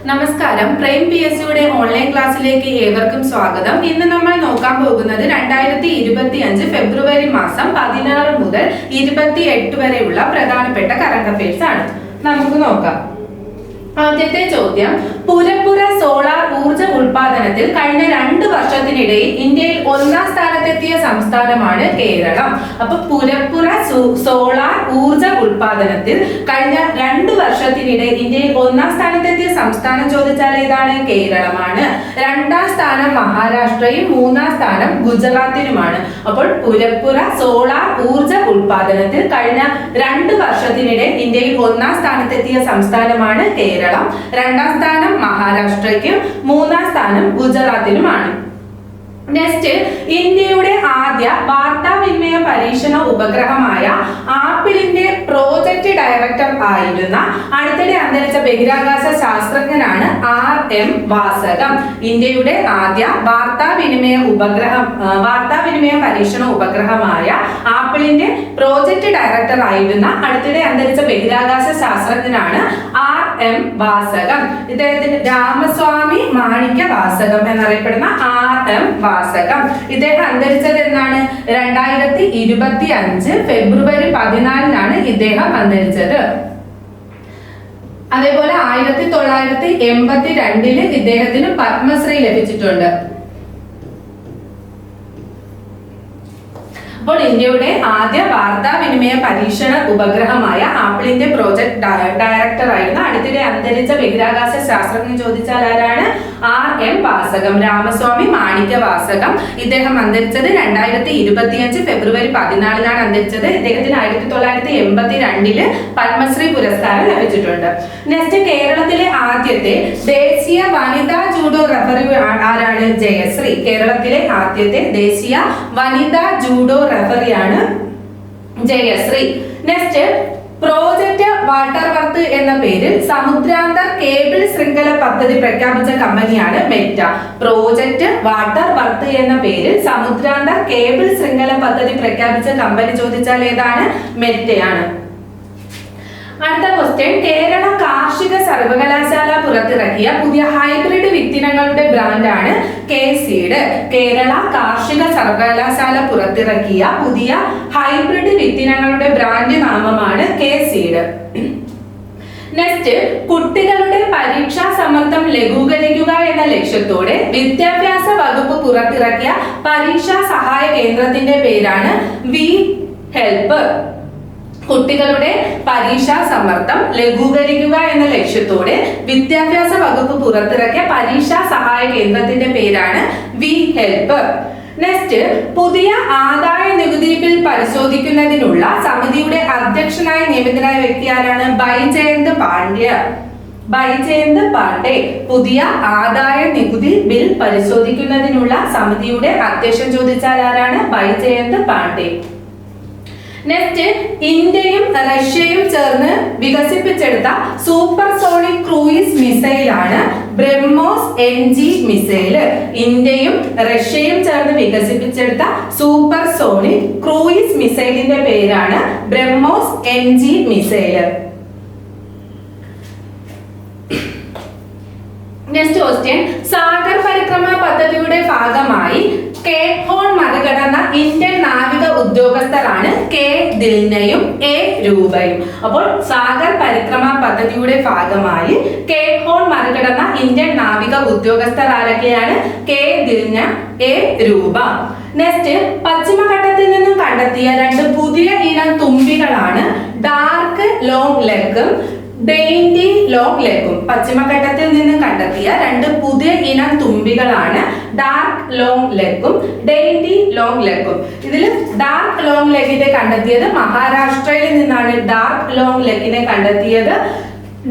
നമസ്കാരം. Prime PSCയുടെ online ക്ലാസ്സിലേക്ക് ഏവർക്കും സ്വാഗതം. ഇന്ന് നമ്മൾ നോക്കാൻ പോകുന്നത് 2025 ഫെബ്രുവരി മാസം 16 മുതൽ 28 വരെയുള്ള പ്രധാനപ്പെട്ട കറണ്ട് അഫയേഴ്സ് ആണ്. നമുക്ക് നോക്കാം. ആദ്യത്തെ ചോദ്യം, പുരപ്പുര സോളാർ ഊർജ ഉൽപാദനത്തിൽ കഴിഞ്ഞ 2 വർഷത്തിനിടയിൽ ഇന്ത്യയിൽ 1ാം സ്ഥാനത്തെത്തിയ സംസ്ഥാനമാണ് കേരളം. അപ്പൊ പുരപ്പുര സോളാർ ഊർജ ഉൽപാദനത്തിൽ കഴിഞ്ഞ 2 വർഷത്തിനിടെ ഇന്ത്യയിൽ 1ാം സ്ഥാനത്തെത്തിയ സംസ്ഥാനം ചോദിച്ചാൽ ഏതാണ്? കേരളമാണ്. 2ാം സ്ഥാനം മഹാരാഷ്ട്രയും 3ാം സ്ഥാനം ഗുജറാത്തിനുമാണ്. അപ്പോൾ പുരപ്പുര സോളാർ ഊർജ ഉൽപാദനത്തിൽ കഴിഞ്ഞ 2 വർഷത്തിനിടെ ഇന്ത്യയിൽ 1ാം സ്ഥാനത്തെത്തിയ സംസ്ഥാനമാണ് കേരളം. 2ാം സ്ഥാനം മഹാരാഷ്ട്രയ്ക്കും 3ാം സ്ഥാനം ഗുജറാത്തിനുമാണ്. നെക്സ്റ്റ്, ഇന്ത്യയുടെ ആദ്യ വാർത്താവിനിമയ പരീക്ഷണ ഉപഗ്രഹമായ ആപ്പിളിന്റെ പ്രോജക്ട് ഡയറക്ടർ ആയിരുന്ന അടുത്തിടെ അന്തരിച്ച ബഹിരാകാശ ശാസ്ത്രജ്ഞനാണ് RM വാസകം. ഇന്ത്യയുടെ ആദ്യ വാർത്താവിനിമയ പരീക്ഷണ ഉപഗ്രഹമായ ആപ്പിളിന്റെ പ്രോജക്ട് ഡയറക്ടർ ആയിരുന്ന അടുത്തിടെ അന്തരിച്ച ബഹിരാകാശ ശാസ്ത്രജ്ഞനാണ് RM വാസകം. ഇദ്ദേഹത്തിന്റെ രാമസ്വാമി മാണിക്യ വാസകം എന്നറിയപ്പെടുന്ന RM വാസകം. ഇദ്ദേഹം അന്തരിച്ചത് എന്നാണ്? 2025 ഫെബ്രുവരി 14 ഇദ്ദേഹം അന്തരിച്ചത്. അതേപോലെ 1982 ഇദ്ദേഹത്തിന് പത്മശ്രീ ലഭിച്ചിട്ടുണ്ട്. അപ്പോൾ ഇന്ത്യയുടെ ആദ്യ വാർത്താവിനിമയ പരീക്ഷണ ഉപഗ്രഹമായ ആപ്പിളിന്റെ പ്രോജക്ട് ഡയറക്ടർ ആയിരുന്ന അടുത്തിടെ അന്തരിച്ച ബഹിരാകാശ ശാസ്ത്രജ്ഞൻ ചോദിച്ചാൽ ആരാണ്? RM വാസകം, രാമസ്വാമി മാണിക്യ വാസകം. ഇദ്ദേഹം അന്തരിച്ചത് 2025 ഫെബ്രുവരി 14 അന്തരിച്ചത്. ഇദ്ദേഹത്തിന് 1982 പത്മശ്രീ പുരസ്കാരം ലഭിച്ചിട്ടുണ്ട്. നെക്സ്റ്റ്, കേരളത്തിലെ ആദ്യത്തെ ദേശീയ വനിതാ ജൂഡോ റഫറി ആരാണ്? ജയശ്രീ. കേരളത്തിലെ ആദ്യത്തെ ദേശീയ വനിതാ ജൂഡോ റഫറിയാണ് Jayashree. Next, project Waterworth എന്ന പേരിൽ സമുദ്രാന്തർ കേബിൾ ശൃംഖല പദ്ധതി പ്രഖ്യാപിച്ച കമ്പനിയാണ് മെറ്റ. പ്രോജക്ട് വാട്ടർ വർത്ത് എന്ന പേരിൽ സമുദ്രാന്തർ കേബിൾ ശൃംഖല പദ്ധതി പ്രഖ്യാപിച്ച കമ്പനി ചോദിച്ചാൽ ഏതാണ്? മെറ്റയാണ്. അടുത്ത ക്വസ്റ്റ്യൻ, കേരള കാർഷിക സർവകലാശാല പുറത്തിറക്കിയ പുതിയ ഹൈബ്രിഡ് വിത്തിനങ്ങളുടെ ബ്രാൻഡാണ് K-Seed. കേരള കാർഷിക സർവകലാശാല പുറത്തിറക്കിയ പുതിയ ഹൈബ്രിഡ് വിത്തിനങ്ങളുടെ ബ്രാൻഡ് നാമമാണ് K-Seed. നെക്സ്റ്റ്, കുട്ടികളുടെ പരീക്ഷാ സമ്മർദ്ദം ലഘൂകരിക്കുക എന്ന ലക്ഷ്യത്തോടെ വിദ്യാഭ്യാസ വകുപ്പ് പുറത്തിറക്കിയ പരീക്ഷാ സഹായ കേന്ദ്രത്തിന്റെ പേരാണ് V-Help. കുട്ടികളുടെ പരീക്ഷാ സമ്മർദ്ദം ലഘൂകരിക്കുക എന്ന ലക്ഷ്യത്തോടെ വിദ്യാഭ്യാസ വകുപ്പ് പുറത്തിറക്കിയ പരീക്ഷാ സഹായ കേന്ദ്രത്തിന്റെ പേരാണ് V-Help. നെക്സ്റ്റ്, പുതിയ ആദായ നികുതി ബിൽ പരിശോധിക്കുന്നതിനുള്ള സമിതിയുടെ അധ്യക്ഷനായി നിയമിതനായ വ്യക്തി ആരാണ്? ബൈജയന്ത് പാണ്ഡെ. പുതിയ ആദായ നികുതി ബിൽ പരിശോധിക്കുന്നതിനുള്ള സമിതിയുടെ അധ്യക്ഷൻ ചോദിച്ചാൽ ആരാണ്? ബൈജയന്ത് പാണ്ഡെ. നെക്സ്റ്റ്, ഇന്ത്യയും റഷ്യയും ചേർന്ന് വികസിപ്പിച്ചെടുത്ത സൂപ്പർസോണിക് ക്രൂയിസ് മിസൈലാണ് ബ്രഹ്മോസ് NG മിസൈൽ. ഇന്ത്യയും റഷ്യയും ചേർന്ന് വികസിപ്പിച്ചെടുത്ത സൂപ്പർസോണിക് ക്രൂയിസ് മിസൈലിന്റെ പേരാണ് BrahMos NG missile. Next question, Sagar Parikrama പദ്ധതിയുടെ ഭാഗമായി കേപ്പ് ഹോൺ മറികടന്ന ഇന്ത്യൻ നാവിക ഉദ്യോഗസ്ഥരാണ് K ദിൽനയും A രൂപയും. അപ്പോൾ സാഗർ പരിക്രമ പദ്ധതിയുടെ ഭാഗമായി കേപ്പ് ഹോൺ മറികടന്ന ഇന്ത്യൻ നാവിക ഉദ്യോഗസ്ഥർ ആരൊക്കെയാണ്? K ദിൽന, A രൂപ. നെക്സ്റ്റ്, പശ്ചിമഘട്ടത്തിൽ നിന്നും കണ്ടെത്തിയ 2 പുതിയ ഇനം തുമ്പികളാണ് ഡാർക്ക് ലോങ് ലെഗും ഡെയിൻഡി ലോങ് ലെഗും. പശ്ചിമഘട്ടത്തിൽ നിന്ന് കണ്ടെത്തിയ 2 പുതിയ ഇനം തുമ്പികളാണ് ഡാർക്ക് ലോങ് ലെഗും ഡെയിൻഡി ലോങ് ലെഗും. ഇതിൽ ഡാർക്ക് ലോങ് ലെഗിനെ കണ്ടെത്തിയത് മഹാരാഷ്ട്രയിൽ നിന്നാണ്. ഡാർക്ക് ലോങ് ലെഗിനെ കണ്ടെത്തിയത്.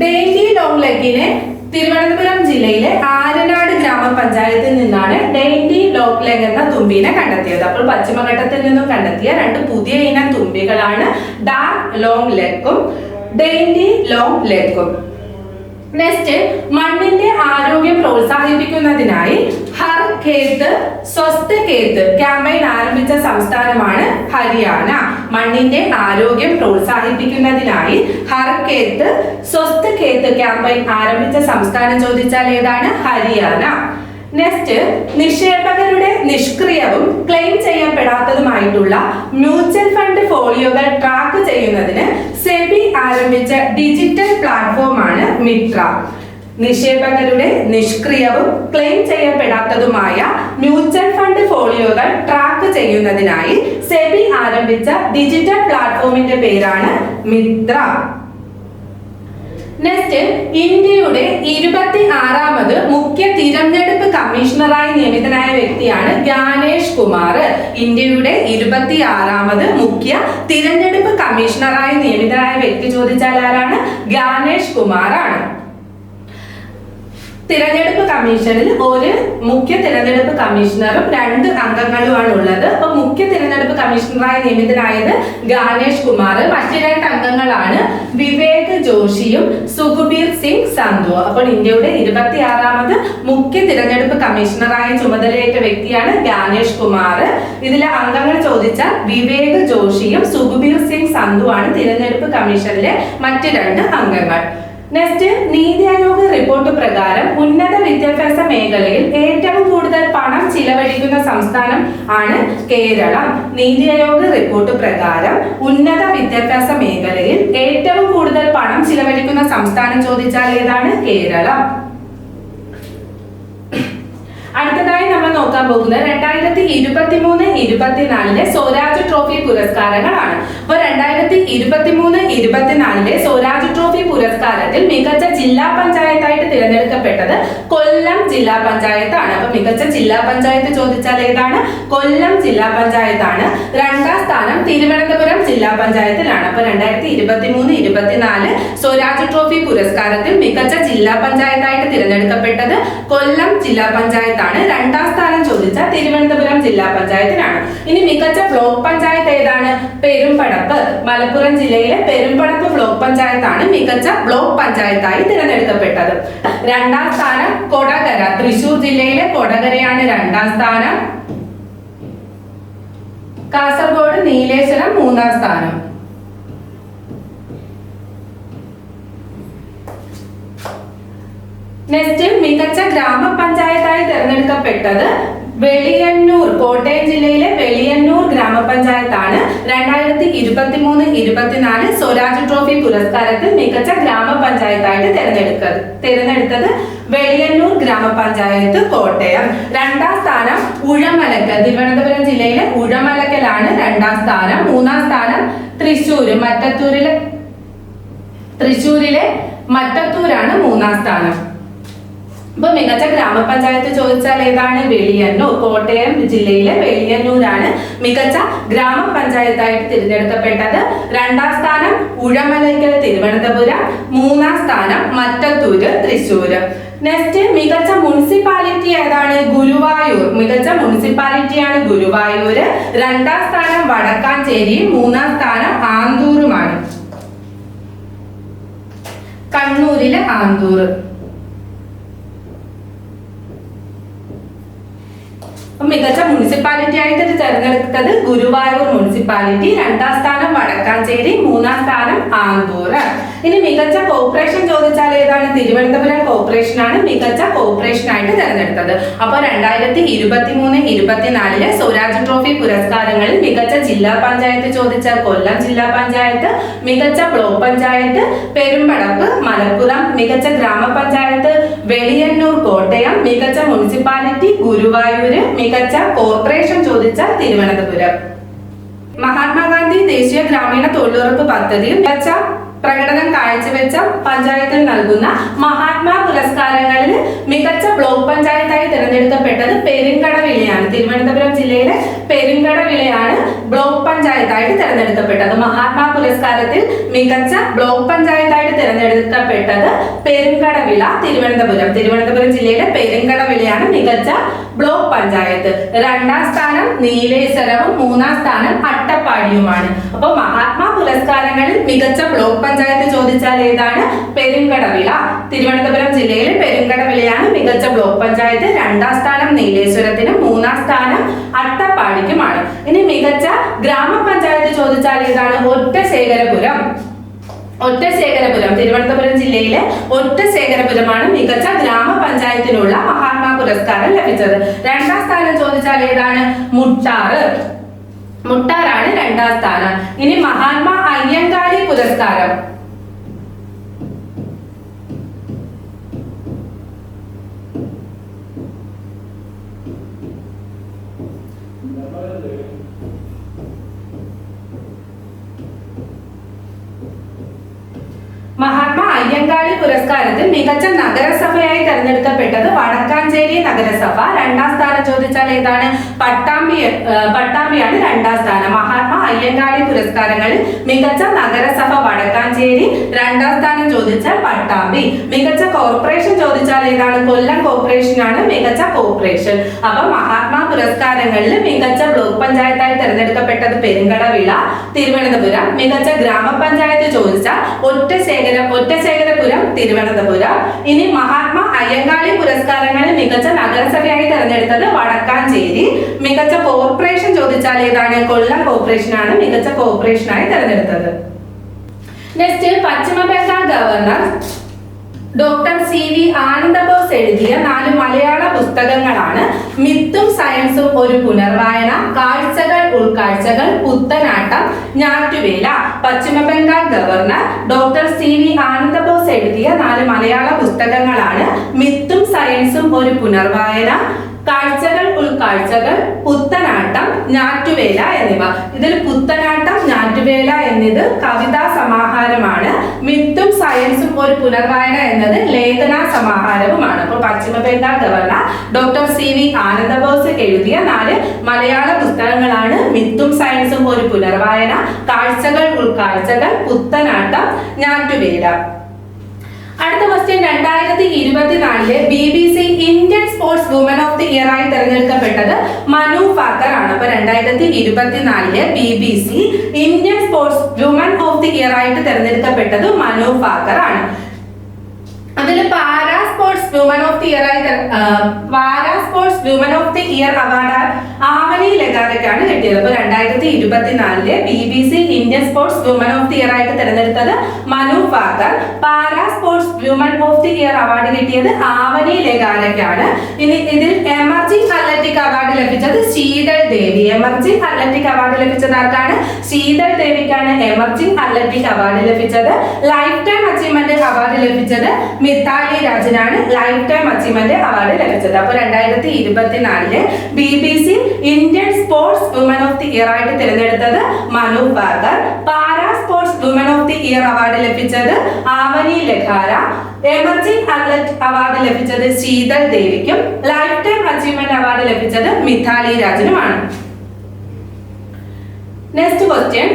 ഡെയിൻഡി ലോങ് ലെഗിനെ തിരുവനന്തപുരം ജില്ലയിലെ ആരനാട് ഗ്രാമപഞ്ചായത്തിൽ നിന്നാണ് ഡെയിൻഡി ലോങ് ലെഗ് എന്ന തുമ്പിനെ കണ്ടെത്തിയത്. അപ്പോൾ പശ്ചിമഘട്ടത്തിൽ നിന്നും കണ്ടെത്തിയ 2 പുതിയ ഇനം തുമ്പികളാണ് ഡാർക്ക് ലോങ് ലെഗും ഡെയിൻഡി ലോങ് ലെഗും. നെക്സ്റ്റ്, മണ്ണിന്റെ ആരോഗ്യം പ്രോത്സാഹിപ്പിക്കുന്നതിനായി ഹർ ഖേത്ത് സ്വസ്ഥ് ഖേത്ത് ക്യാമ്പയിൻ ആരംഭിച്ച സംസ്ഥാനമാണ് ഹരിയാന. മണ്ണിന്റെ ആരോഗ്യം പ്രോത്സാഹിപ്പിക്കുന്നതിനായി ഹർ ഖേത്ത് സ്വസ്ഥ് ഖേത്ത് ക്യാമ്പയിൻ ആരംഭിച്ച സംസ്ഥാനം ചോദിച്ചാൽ ഏതാണ്? ഹരിയാന. നെക്സ്റ്റ്, നിക്ഷേപകരുടെ നിഷ്ക്രിയവും ക്ലെയിം ചെയ്യപ്പെടാത്തതുമായിട്ടുള്ള മ്യൂച്വൽ ഫണ്ട് ഫോളിയോകൾ ട്രാക്ക് ചെയ്യുന്നതിന് സെബി ആരംഭിച്ച ഡിജിറ്റൽ പ്ലാറ്റ്ഫോമാണ് മിത്ര. നിക്ഷേപകരുടെ നിഷ്ക്രിയവും ക്ലെയിം ചെയ്യപ്പെടാത്തതുമായ മ്യൂച്വൽ ഫണ്ട് ഫോളിയോകൾ ട്രാക്ക് ചെയ്യുന്നതിനായി സെബി ആരംഭിച്ച ഡിജിറ്റൽ പ്ലാറ്റ്ഫോമിന്റെ പേരാണ് മിത്ര. നെക്സ്റ്റ്, ഇന്ത്യയുടെ 26ാമത് മുഖ്യ തിരഞ്ഞെടുപ്പ് കമ്മീഷണറായി നിയമിതനായ വ്യക്തിയാണ് ജ്ഞാനേഷ് കുമാർ. ഇന്ത്യയുടെ 26ാമത് മുഖ്യ തിരഞ്ഞെടുപ്പ് കമ്മീഷണറായി നിയമിതനായ വ്യക്തി ചോദിച്ചാൽ ആരാണ്? ജ്ഞാനേഷ് കുമാർ ആണ്. തിരഞ്ഞെടുപ്പ് കമ്മീഷനിൽ ഒരു മുഖ്യ തിരഞ്ഞെടുപ്പ് കമ്മീഷണറും 2 അംഗങ്ങളുമാണ് ഉള്ളത്. അപ്പൊ മുഖ്യ തിരഞ്ഞെടുപ്പ് കമ്മീഷണറായി നിയമിതനായത് ജ്ഞാനേഷ് കുമാർ. മറ്റു 2 അംഗങ്ങളാണ് വിവേക് ജോഷിയും സുഖബീർ സിംഗ് സന്ധു. അപ്പോൾ ഇന്ത്യയുടെ 26ാമത് മുഖ്യ തിരഞ്ഞെടുപ്പ് കമ്മീഷണറായി ചുമതലയേറ്റ വ്യക്തിയാണ് ജ്ഞാനേഷ് കുമാർ. ഇതിലെ അംഗങ്ങൾ ചോദിച്ചാൽ വിവേക് ജോഷിയും സുഖബീർ സിംഗ് സന്ധു ആണ് തിരഞ്ഞെടുപ്പ് കമ്മീഷനിലെ മറ്റ് 2 അംഗങ്ങൾ. നെക്സ്റ്റ്, നീതി ആയോഗ് റിപ്പോർട്ട് പ്രകാരം ഉന്നത വിദ്യാഭ്യാസ മേഖലയിൽ ഏറ്റവും കൂടുതൽ പണം ചിലവഴിക്കുന്ന സംസ്ഥാനം ആണ് കേരളം. നീതി ആയോഗ് റിപ്പോർട്ട് പ്രകാരം ഉന്നത വിദ്യാഭ്യാസ മേഖലയിൽ ഏറ്റവും കൂടുതൽ പണം ചിലവഴിക്കുന്ന സംസ്ഥാനം ചോദിച്ചാൽ ഏതാണ്? കേരളം. അടുത്തതായി നമ്മൾ നോക്കാൻ പോകുന്നത് 2023-24 സ്വരാജ് ട്രോഫി പുരസ്കാരങ്ങളാണ്. അപ്പോൾ 2023-24 സ്വരാജ് ട്രോഫി പുരസ്കാരത്തിൽ മികച്ച ജില്ലാ പഞ്ചായത്തായിട്ട് തിരഞ്ഞെടുക്കപ്പെട്ടത് കൊല്ലം ജില്ലാ പഞ്ചായത്താണ്. അപ്പൊ മികച്ച ജില്ലാ പഞ്ചായത്ത് ചോദിച്ചാൽ ഏതാണ്? കൊല്ലം ജില്ലാ പഞ്ചായത്താണ്. 2ാം സ്ഥാനം തിരുവനന്തപുരം ജില്ലാ പഞ്ചായത്തിലാണ്. അപ്പൊ 2023-24 സ്വരാജ് ട്രോഫി പുരസ്കാരത്തിൽ മികച്ച ജില്ലാ പഞ്ചായത്തായിട്ട് തിരഞ്ഞെടുക്കപ്പെട്ടത് കൊല്ലം ജില്ലാ പഞ്ചായത്താണ്. 2ാം സ്ഥാനം ചോദിച്ചാൽ തിരുവനന്തപുരം ജില്ലാ പഞ്ചായത്തിനാണ്. ഇനി മികച്ച ബ്ലോക്ക് പഞ്ചായത്ത് ഏതാണ്? പെരുമ്പടപ്പ്. മലപ്പുറം ജില്ലയിലെ പെരുമ്പടപ്പ് ബ്ലോക്ക് പഞ്ചായത്താണ് മികച്ച ബ്ലോക്ക് പഞ്ചായത്തായി തിരഞ്ഞെടുക്കപ്പെട്ടത്. 2ാം സ്ഥാനം കൊടകര. തൃശൂർ ജില്ലയിലെ കൊടകരയാണ് 2ാം സ്ഥാനം. കാസർഗോഡ് നീലേശ്വരം 3ാം സ്ഥാനം. നെക്സ്റ്റ്, മികച്ച ഗ്രാമപഞ്ചായത്തായി തിരഞ്ഞെടുക്കപ്പെട്ടത് വെളിയന്നൂർ, കോട്ടയം ജില്ലയിലെ വെളിയന്നൂർ ഗ്രാമപഞ്ചായത്താണ്. 2023-24 സ്വരാജ് ട്രോഫി പുരസ്കാരത്തിൽ മികച്ച ഗ്രാമപഞ്ചായത്തായിട്ട് തിരഞ്ഞെടുത്തത് വെളിയന്നൂർ ഗ്രാമപഞ്ചായത്ത്, കോട്ടയം. 2ാം സ്ഥാനം ഉഴമലക്കൽ. തിരുവനന്തപുരം ജില്ലയിലെ ഉഴമലക്കലാണ് 2ാം സ്ഥാനം. 3ാം സ്ഥാനം തൃശ്ശൂരിലെ മറ്റത്തൂരാണ് 3ാം സ്ഥാനം. ഇപ്പൊ മികച്ച ഗ്രാമപഞ്ചായത്ത് ചോദിച്ചാൽ ഏതാണ്? വെളിയന്നൂർ. കോട്ടയം ജില്ലയിലെ വെളിയന്നൂരാണ് മികച്ച ഗ്രാമപഞ്ചായത്തായിട്ട് തിരഞ്ഞെടുക്കപ്പെട്ടത്. 2ാം സ്ഥാനം ഉഴമലക്കൽ, തിരുവനന്തപുരം. 3ാം സ്ഥാനം മറ്റത്തൂര്, തൃശ്ശൂര്. നെക്സ്റ്റ്, മികച്ച മുനിസിപ്പാലിറ്റി ഏതാണ്? ഗുരുവായൂർ. മികച്ച മുനിസിപ്പാലിറ്റിയാണ് ഗുരുവായൂര്. 2ാം സ്ഥാനം വടക്കാഞ്ചേരി. 3ാം സ്ഥാനം ആന്തൂറുമാണ്. കണ്ണൂരിലെ ആന്തൂർ. മികച്ച മുനിസിപ്പാലിറ്റി ആയിട്ട് തിരഞ്ഞെടുത്തത് ഗുരുവായൂർ മുനിസിപ്പാലിറ്റി. 2ാം സ്ഥാനം വടക്കാഞ്ചേരി. 3ാം സ്ഥാനം ആന്തൂർ. ഇനി മികച്ച കോർപ്പറേഷൻ ചോദിച്ചാൽ ഏതാണ്? തിരുവനന്തപുരം കോർപ്പറേഷൻ ആണ് മികച്ച കോർപ്പറേഷൻ ആയിട്ട് തിരഞ്ഞെടുത്തത്. അപ്പോൾ 2023-24 സ്വരാജ് ട്രോഫി പുരസ്കാരങ്ങളിൽ മികച്ച ജില്ലാ പഞ്ചായത്ത് ചോദിച്ചാൽ കൊല്ലം ജില്ലാ പഞ്ചായത്ത്, മികച്ച ബ്ലോക്ക് പഞ്ചായത്ത് പെരുമ്പടപ്പ് മലപ്പുറം, മികച്ച ഗ്രാമപഞ്ചായത്ത് വെളിയന്നൂർ കോട്ടയം, മികച്ച മുനിസിപ്പാലിറ്റി ഗുരുവായൂര്, മികച്ച കോർപ്പറേഷൻ ചോദിച്ചാൽ തിരുവനന്തപുരം. മഹാത്മാഗാന്ധി ദേശീയ ഗ്രാമീണ തൊഴിലുറപ്പ് പദ്ധതിയിൽ മികച്ച പ്രകടനം കാഴ്ചവെച്ച പഞ്ചായത്തിൽ നൽകുന്ന മഹാത്മാ പുരസ്കാരങ്ങളിൽ മികച്ച ബ്ലോക്ക് പഞ്ചായത്തായി തിരഞ്ഞെടുക്കപ്പെട്ടത് പെരിങ്കടവിളയാണ്. തിരുവനന്തപുരം ജില്ലയിലെ പെരിങ്കടവിളയാണ് ബ്ലോക്ക് പഞ്ചായത്തായിട്ട് തിരഞ്ഞെടുക്കപ്പെട്ടത്. മഹാത്മാ പുരസ്കാരത്തിൽ മികച്ച ബ്ലോക്ക് പഞ്ചായത്തായിട്ട് തിരഞ്ഞെടുക്കപ്പെട്ടത് പെരിങ്കടവിള, തിരുവനന്തപുരം ജില്ലയിലെ പെരിങ്കടവിളയാണ് മികച്ച ബ്ലോക്ക് പഞ്ചായത്ത്. 2ാം സ്ഥാനം നീലേശ്വരവും 3ാം സ്ഥാനം അട്ടപ്പാടിയുമാണ്. അപ്പോൾ മഹാത്മാ പുരസ്കാരങ്ങളിൽ മികച്ച ബ്ലോക്ക് പഞ്ചായത്ത് ചോദിച്ചാൽ ഏതാണ്? പെരുങ്കടവിള. തിരുവനന്തപുരം ജില്ലയിലെ പെരുങ്കടവിളയാണ് മികച്ച ബ്ലോക്ക് പഞ്ചായത്ത്. 2ാം സ്ഥാനം നീലേശ്വരത്തിനും 3ാം സ്ഥാനം അട്ടപ്പാടിക്കുമാണ്. ഇനി മികച്ച ഗ്രാമപഞ്ചായത്ത് ചോദിച്ചാൽ ഏതാണ്? ഒറ്റശേഖരപുരം. തിരുവനന്തപുരം ജില്ലയിലെ ഒറ്റശേഖരപുരമാണ് മികച്ച ഗ്രാമപഞ്ചായത്തിനുള്ള മഹാത്മാ പുരസ്കാരം ലഭിച്ചത്. 2ാം സ്ഥാനം ചോദിച്ചാൽ ഏതാണ്? മുട്ടാറാണ് 2ാം സ്ഥാനം. ഇനി മഹാത്മാ അയ്യങ്കാളി പുരസ്കാരം. മഹാത്മാ അയ്യങ്കാളി പുരസ്കാരത്തിൽ മികച്ച നഗരസഭയായി തെരഞ്ഞെടുക്കപ്പെട്ടത് വടക്കാഞ്ചേരി നഗരസഭ. 2ാം സ്ഥാനം ചോദിച്ചാൽ ഏതാണ്? പട്ടാമ്പിയാണ് 2ാം സ്ഥാനം. മഹാത്മാ അയ്യങ്കാളി പുരസ്കാരങ്ങളിൽ മികച്ച നഗരസഭ വടക്കാഞ്ചേരി, 2ാം സ്ഥാനം ചോദിച്ചാൽ പട്ടാമ്പി. മികച്ച കോർപ്പറേഷൻ ചോദിച്ചാൽ ഏതാണ്? കൊല്ലം കോർപ്പറേഷനാണ് മികച്ച കോർപ്പറേഷൻ. അപ്പൊ മഹാത്മാ പുരസ്കാരങ്ങളിൽ മികച്ച ബ്ലോക്ക് പഞ്ചായത്തായി തെരഞ്ഞെടുക്കപ്പെട്ടത് പെരുങ്കടവിള, തിരുവനന്തപുരം. മികച്ച ഗ്രാമപഞ്ചായത്ത് ചോദിച്ചാൽ ഒറ്റശേഖരപുരം, തിരുവനന്തപുരം. ഇനി മഹാത്മാ അയ്യങ്കാളി പുരസ്കാരങ്ങളിൽ മികച്ച നഗരസഭയായി തെരഞ്ഞെടുത്തത് വടക്കാഞ്ചേരി. മികച്ച കോർപ്പറേഷൻ ചോദിച്ചാൽ ഏതാണ്? കൊല്ലം കോർപ്പറേഷനാണ് മികച്ച കോർപ്പറേഷനായി തെരഞ്ഞെടുത്തത്. നെക്സ്റ്റ്, പശ്ചിമ Bengal governor doctor CV Ananda Bose എഴുതിയ 4 മലയാള പുസ്തകങ്ങളാണ് മിത്തും സയൻസും ഒരു പുനർവായന, കാഴ്ചകൾ ഉൾക്കാഴ്ചകൾ, പുത്തനാട്ടം, ഞാറ്റുവേല. പശ്ചിമ Bengal governor doctor CV Ananda Bose എഴുതിയ 4 മലയാള പുസ്തകങ്ങളാണ് മിത്തും സയൻസും ഒരു പുനർവായന, കാഴ്ചകൾ ഉൾക്കാഴ്ചകൾ, പുത്തനാട്ടം, ഞാറ്റുവേല എന്നിവ. ഇതിൽ പുത്തനാട്ടം, ഞാറ്റുവേല എന്നത് കവിതാ സമാഹാരമാണ്. മിത്തും സയൻസും ഒരു പുനർവായന എന്നത് ലേഖന സമാഹാരവുമാണ്. അപ്പോൾ പശ്ചിമ Bengal governor doctor CV Ananda Bose എഴുതിയ 4 മലയാള പുസ്തകങ്ങളാണ് മിത്തും സയൻസും ഒരു പുനർവായന, കാഴ്ചകൾ ഉൾക്കാഴ്ചകൾ, പുത്തനാട്ടം, ഞാറ്റുവേല. അടുത്ത question, 2024 BBC Indian sportswoman of the year ആയി തെരഞ്ഞെടുക്കപ്പെട്ടത് മനു ഫാക്കർ ആണ്. അപ്പൊ 2024 BBC Indian sportswoman of the year ആയിട്ട് തെരഞ്ഞെടുക്കപ്പെട്ടത് മനു ഫാക്കർ ആണ്. അതിൽ para sportswoman of the year award Avani ലഗാരയ്ക്കാണ് കിട്ടിയത്. അപ്പൊ 2024 BBC Indian sportswoman of the year ആയിട്ട് തെരഞ്ഞെടുത്തത് Manu Bhaker. Para sportswoman of the year award കിട്ടിയത് ആവനി ലഗാരയ്ക്കാണ്. ഇനി ഇതിൽ എമർജിംഗ് അത്ലറ്റിക് അവാർഡ് ലഭിച്ചത് Sheetal Devi. Emerging athletic award ലഭിച്ചത് ആർക്കാണ്? ശീതൾ ദേവിക്കാണ് എമർജിംഗ് അത്ലറ്റിക് അവാർഡ് ലഭിച്ചത്. ലൈഫ് ടൈം അച്ചീവ്മെന്റ് അവാർഡ് ലഭിച്ചത് മിതാലി രാജനാണ്. ലൈഫ് ടൈം അച്ചീവ്മെന്റ് അവാർഡ് ലഭിച്ചത്. അപ്പൊ 2024 BBC Indian sportswoman of the year ആയിട്ട് തിരഞ്ഞെടുത്തത് Manu Bhaker. Para sportswoman of the year award ലഭിച്ചത് Avani Lekhara. Emerging athlete award ലഭിച്ചത് ശീതൾ ദേവിക്കും. ലൈഫ് ടൈം അച്ചീവ്മെന്റ് അവാർഡ് ലഭിച്ചത് മിതാലി രാജനുമാണ്. നെക്സ്റ്റ് ക്വസ്റ്റ്യൻ,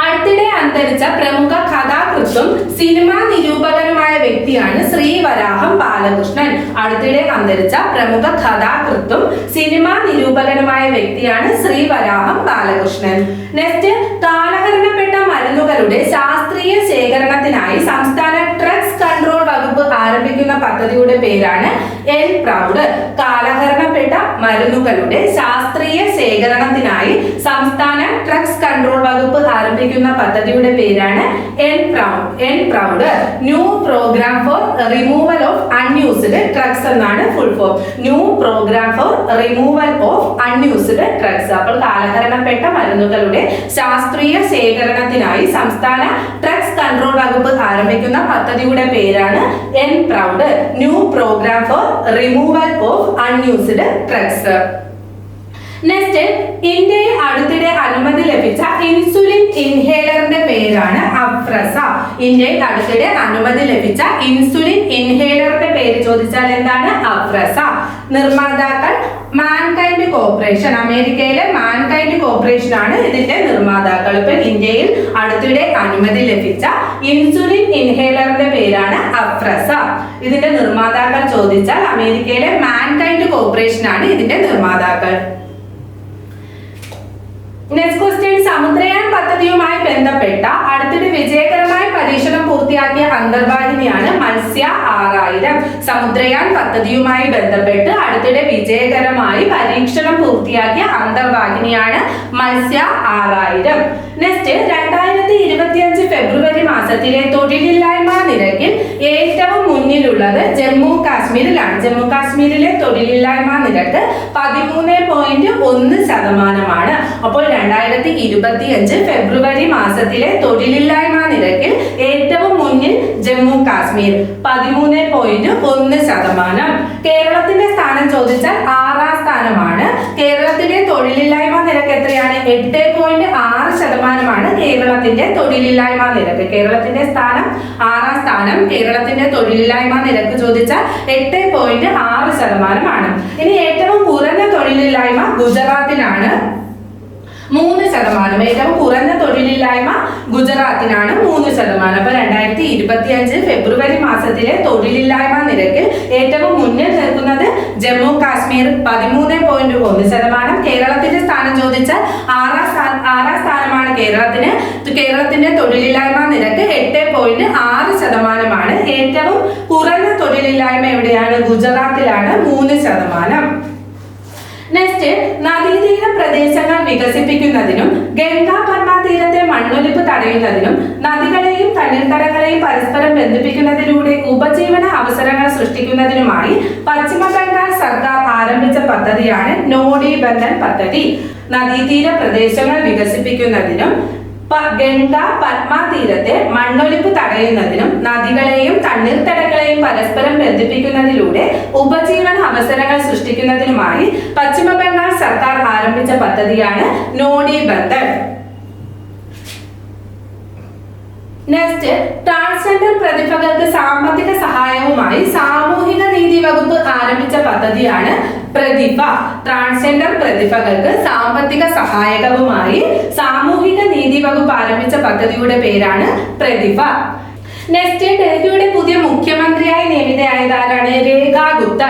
അടുത്തിടെ അന്തരിച്ച പ്രമുഖ കഥാകൃത്തും സിനിമാ നിരൂപകനുമായ വ്യക്തിയാണ് ശ്രീവരാഹം ബാലകൃഷ്ണൻ. അടുത്തിടെ അന്തരിച്ച പ്രമുഖ കഥാകൃത്തും സിനിമാ നിരൂപകനുമായ വ്യക്തിയാണ് ശ്രീവരാഹം ബാലകൃഷ്ണൻ. നെക്സ്റ്റ്, കാലഹരണപ്പെട്ട മരുന്നുകളുടെ ശാസ്ത്രീയ ശേഖരണത്തിനായി സംസ്ഥാന ഡ്രഗ്സ് കൺട്രോൾ വകുപ്പ് ആരംഭിക്കുന്ന പദ്ധതിയുടെ പേരാണ് എൻ പ്രൗഡ്. കാലഹരണപ്പെട്ട മരുന്നുകളുടെ ശാസ്ത്രീയ ശേഖരണത്തിനായി സംസ്ഥാന ഡ്രഗ്സ് കൺട്രോൾ വകുപ്പ് ആരംഭിക്കുന്ന പദ്ധതിയുടെ പേരാണ് N proud. New programme for removal of unused drugs എന്നാണ് full form. New programme for removal of unused drugs. അപ്പോൾ കാലഹരണപ്പെട്ട മരുന്നുകളുടെ ശാസ്ത്രീയ ശേഖരണത്തിനായി സംസ്ഥാന ഡ്രഗ്സ് കൺട്രോൾ വകുപ്പ് ആരംഭിക്കുന്ന പദ്ധതിയുടെ പേരാണ് N proud. New programme for removal of unused drugs. Next, ഇന്ത്യയിൽ അടുത്തിടെ അനുമതി ലഭിച്ച ഇൻസുലിൻ ഇൻഹേലറിന്റെ പേരാണ് അഫ്രസ. ഇന്ത്യയിൽ അടുത്തിടെ അനുമതി ലഭിച്ച ഇൻസുലിൻ ഇൻഹേലറിന്റെ പേര് ചോദിച്ചാൽ എന്താണ്? അഫ്രസ. നിർമ്മാതാക്കൾ മാൻകൈൻഡ് കോർപ്പറേഷൻ. അമേരിക്കയിലെ മാൻകൈൻഡ് കോർപ്പറേഷൻ ആണ് ഇതിന്റെ നിർമ്മാതാക്കൾ. ഇപ്പൊ ഇന്ത്യയിൽ അടുത്തിടെ അനുമതി ലഭിച്ച ഇൻസുലിൻ ഇൻഹേലറിന്റെ പേരാണ് അഫ്രസ. ഇതിന്റെ നിർമ്മാതാക്കൾ ചോദിച്ചാൽ അമേരിക്കയിലെ മാൻകൈൻഡ് കോർപ്പറേഷൻ ആണ് ഇതിന്റെ നിർമ്മാതാക്കൾ. നെക്സ്റ്റ് ക്വസ്റ്റ്യൻ, സമുദ്രയാൻ 10 പദ്ധതിയുമായി ബന്ധപ്പെട്ട അടുത്തിടെ വിജയകരമായി പരീക്ഷണം പൂർത്തിയാക്കിയ അന്തർവാഹിനിയാണ് മത്സ്യ 6000. സമുദ്രയാൻ പദ്ധതിയുമായി ബന്ധപ്പെട്ട് അടുത്തിടെ വിജയകരമായി പരീക്ഷണം പൂർത്തിയാക്കിയ അന്തർവാഹിനിയാണ് മത്സ്യ 6000. നെക്സ്റ്റ് 2025 ഫെബ്രുവരി മാസത്തിലെ തൊഴിലില്ലായ്മ നിരക്കിൽ ഏറ്റവും മുന്നിലുള്ളത് ജമ്മു കാശ്മീരിലാണ്. ജമ്മു കാശ്മീരിലെ തൊഴിലില്ലായ്മ നിരക്ക് 13.1%. അപ്പോൾ 2025 ഫെബ്രുവരി മാസത്തിലെ തൊഴിലില്ലായ്മ നിരക്കിൽ ഏറ്റവും മുന്നിൽ ജമ്മു കാശ്മീർ 13.1%. കേരളത്തിന്റെ സ്ഥാനം ചോദിച്ചാൽ 6ാം സ്ഥാനമാണ്. കേരളത്തിലെ തൊഴിലില്ലായ്മ നിരക്ക് എത്രയാണ്? 8.6% കേരളത്തിന്റെ തൊഴിലില്ലായ്മ നിരക്ക്. കേരളത്തിന്റെ സ്ഥാനം 6ാം സ്ഥാനം. കേരളത്തിന്റെ തൊഴിലില്ലായ്മ നിരക്ക് ചോദിച്ചാൽ 8.6%. ഇനി ഏറ്റവും കുറഞ്ഞ തൊഴിലില്ലായ്മ ഗുജറാത്തിനാണ്, 3%. ഏറ്റവും കുറഞ്ഞ തൊഴിലില്ലായ്മ ഗുജറാത്തിനാണ്, 3%. അപ്പൊ 2025 ഫെബ്രുവരി മാസത്തിലെ തൊഴിലില്ലായ്മ നിരക്കിൽ ഏറ്റവും മുന്നിൽ നിൽക്കുന്നത് ജമ്മു കാശ്മീർ 13.1%. കേരളത്തിന്റെ സ്ഥാനം ചോദിച്ചാൽ 6ാം സ്ഥാനമാണ് കേരളത്തിന്. കേരളത്തിന്റെ തൊഴിലില്ലായ്മ നിരക്ക് 8.6%. ഏറ്റവും കുറഞ്ഞ തൊഴിലില്ലായ്മ എവിടെയാണ്? ഗുജറാത്തിലാണ്, 3%. നെക്സ്റ്റ്, നദീതീര പ്രദേശങ്ങൾ വികസിപ്പിക്കുന്നതിനും ഗംഗാ പർമ്മ തീരത്തെ മണ്ണൊലിപ്പ് തടയുന്നതിനും നദികളെയും തണ്ണീർത്തടങ്ങളെയും പരസ്പരം ബന്ധിപ്പിക്കുന്നതിലൂടെ ഉപജീവന അവസരങ്ങൾ സൃഷ്ടിക്കുന്നതിനുമായി പശ്ചിമ ബംഗാൾ സർക്കാർ ആരംഭിച്ച പദ്ധതിയാണ് നോഡി ബന്ധൻ പദ്ധതി. നദീതീര പ്രദേശങ്ങൾ വികസിപ്പിക്കുന്നതിനും ഗംഗാ പദ്മ തീരത്തെ മണ്ണൊലിപ്പ് തടയുന്നതിനും നദികളെയും തണ്ണീർത്തടങ്ങളെയും പരസ്പരം ബന്ധിപ്പിക്കുന്നതിലൂടെ ഉപജീവന അവസരങ്ങൾ സൃഷ്ടിക്കുന്നതിനുമായി പശ്ചിമ ബംഗാൾ സർക്കാർ ആരംഭിച്ച പദ്ധതിയാണ് നോഡി ബന്ധൻ. നെക്സ്റ്റ്, ട്രാൻസ്ജെൻഡർ പ്രതിഭകൾക്ക് സാമ്പത്തിക സഹായവുമായി സാമൂഹിക നീതി വകുപ്പ് ആരംഭിച്ച പദ്ധതിയാണ് പ്രതിഭ. ട്രാൻസ്ജെൻഡർ പ്രതിഭകൾക്ക് സാമ്പത്തിക സഹായകവുമായി സാമൂഹിക നീതി വകുപ്പ് ആരംഭിച്ച പദ്ധതിയുടെ പേരാണ് പ്രതിഭ. നെക്സ്റ്റ്, ഡൽഹിയുടെ പുതിയ മുഖ്യമന്ത്രിയായി നിയമിതയായത് ആരാണ്? രേഖ ഗുപ്ത.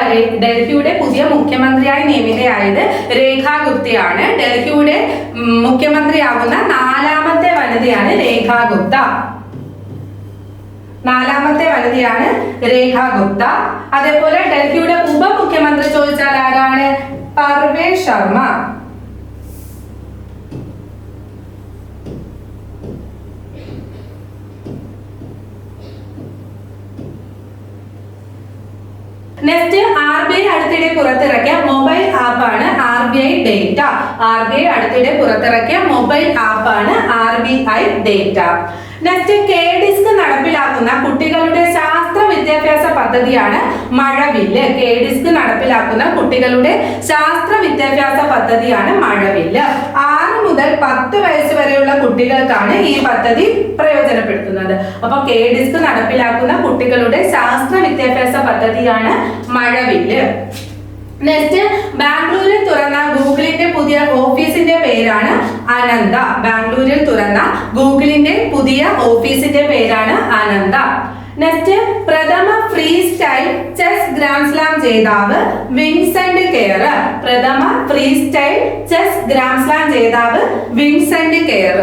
ഡൽഹിയുടെ പുതിയ മുഖ്യമന്ത്രിയായി നിയമിതയായത് രേഖ ഗുപ്തയാണ്. ഡൽഹിയുടെ മുഖ്യമന്ത്രിയാകുന്ന 4ാമത്തെ വനിതയാണ് രേഖ ഗുപ്ത. 4ാമത്തെ വനിതയാണ് രേഖ ഗുപ്ത. അതേപോലെ ഡൽഹിയുടെ ഉപമുഖ്യമന്ത്രി ചോദിച്ചാൽ ആരാണ്? പർവേഷ് ശർമ്മ. നെക്സ്റ്റ്, RBI അടുത്തിടെ പുറത്തിറക്കിയ മൊബൈൽ ആപ്പാണ് RBI ഡേറ്റ. RBI അടുത്തിടെ പുറത്തിറക്കിയ മൊബൈൽ ആപ്പാണ് RBI ഡേറ്റ. നെക്സ്റ്റ്, KDISC നടപ്പിലാക്കുന്ന കുട്ടികളുടെ ശാസ്ത്ര വിദ്യാഭ്യാസ പദ്ധതിയാണ് മഴവില്ല്. KDISC നടപ്പിലാക്കുന്ന കുട്ടികളുടെ ശാസ്ത്ര വിദ്യാഭ്യാസ പദ്ധതിയാണ് മഴവില്ല്. 6 മുതൽ 10 വയസ്സ് വരെയുള്ള കുട്ടികൾക്കാണ് ഈ പദ്ധതി പ്രയോജനപ്പെടുത്തുന്നത്. അപ്പൊ KDISC നടപ്പിലാക്കുന്ന കുട്ടികളുടെ ശാസ്ത്ര വിദ്യാഭ്യാസ പദ്ധതിയാണ് മഴവില്ല്. നെക്സ്റ്റ്, ബാംഗ്ലൂരിൽ തുറന്ന ഗൂഗിളിന്റെ പുതിയ ഓഫീസിന്റെ പേരാണ് അനന്ത. ബാംഗ്ലൂരിൽ തുറന്ന ഗൂഗിളിന്റെ പുതിയ ഓഫീസിന്റെ പേരാണ് അനന്ത. നെക്സ്റ്റ്, പ്രഥമ free style chess grand slam ജേതാവ് വിൻസെന്റ് കെയർ. പ്രഥമ free style chess grand slam ജേതാവ് വിൻസെന്റ് കെയർ.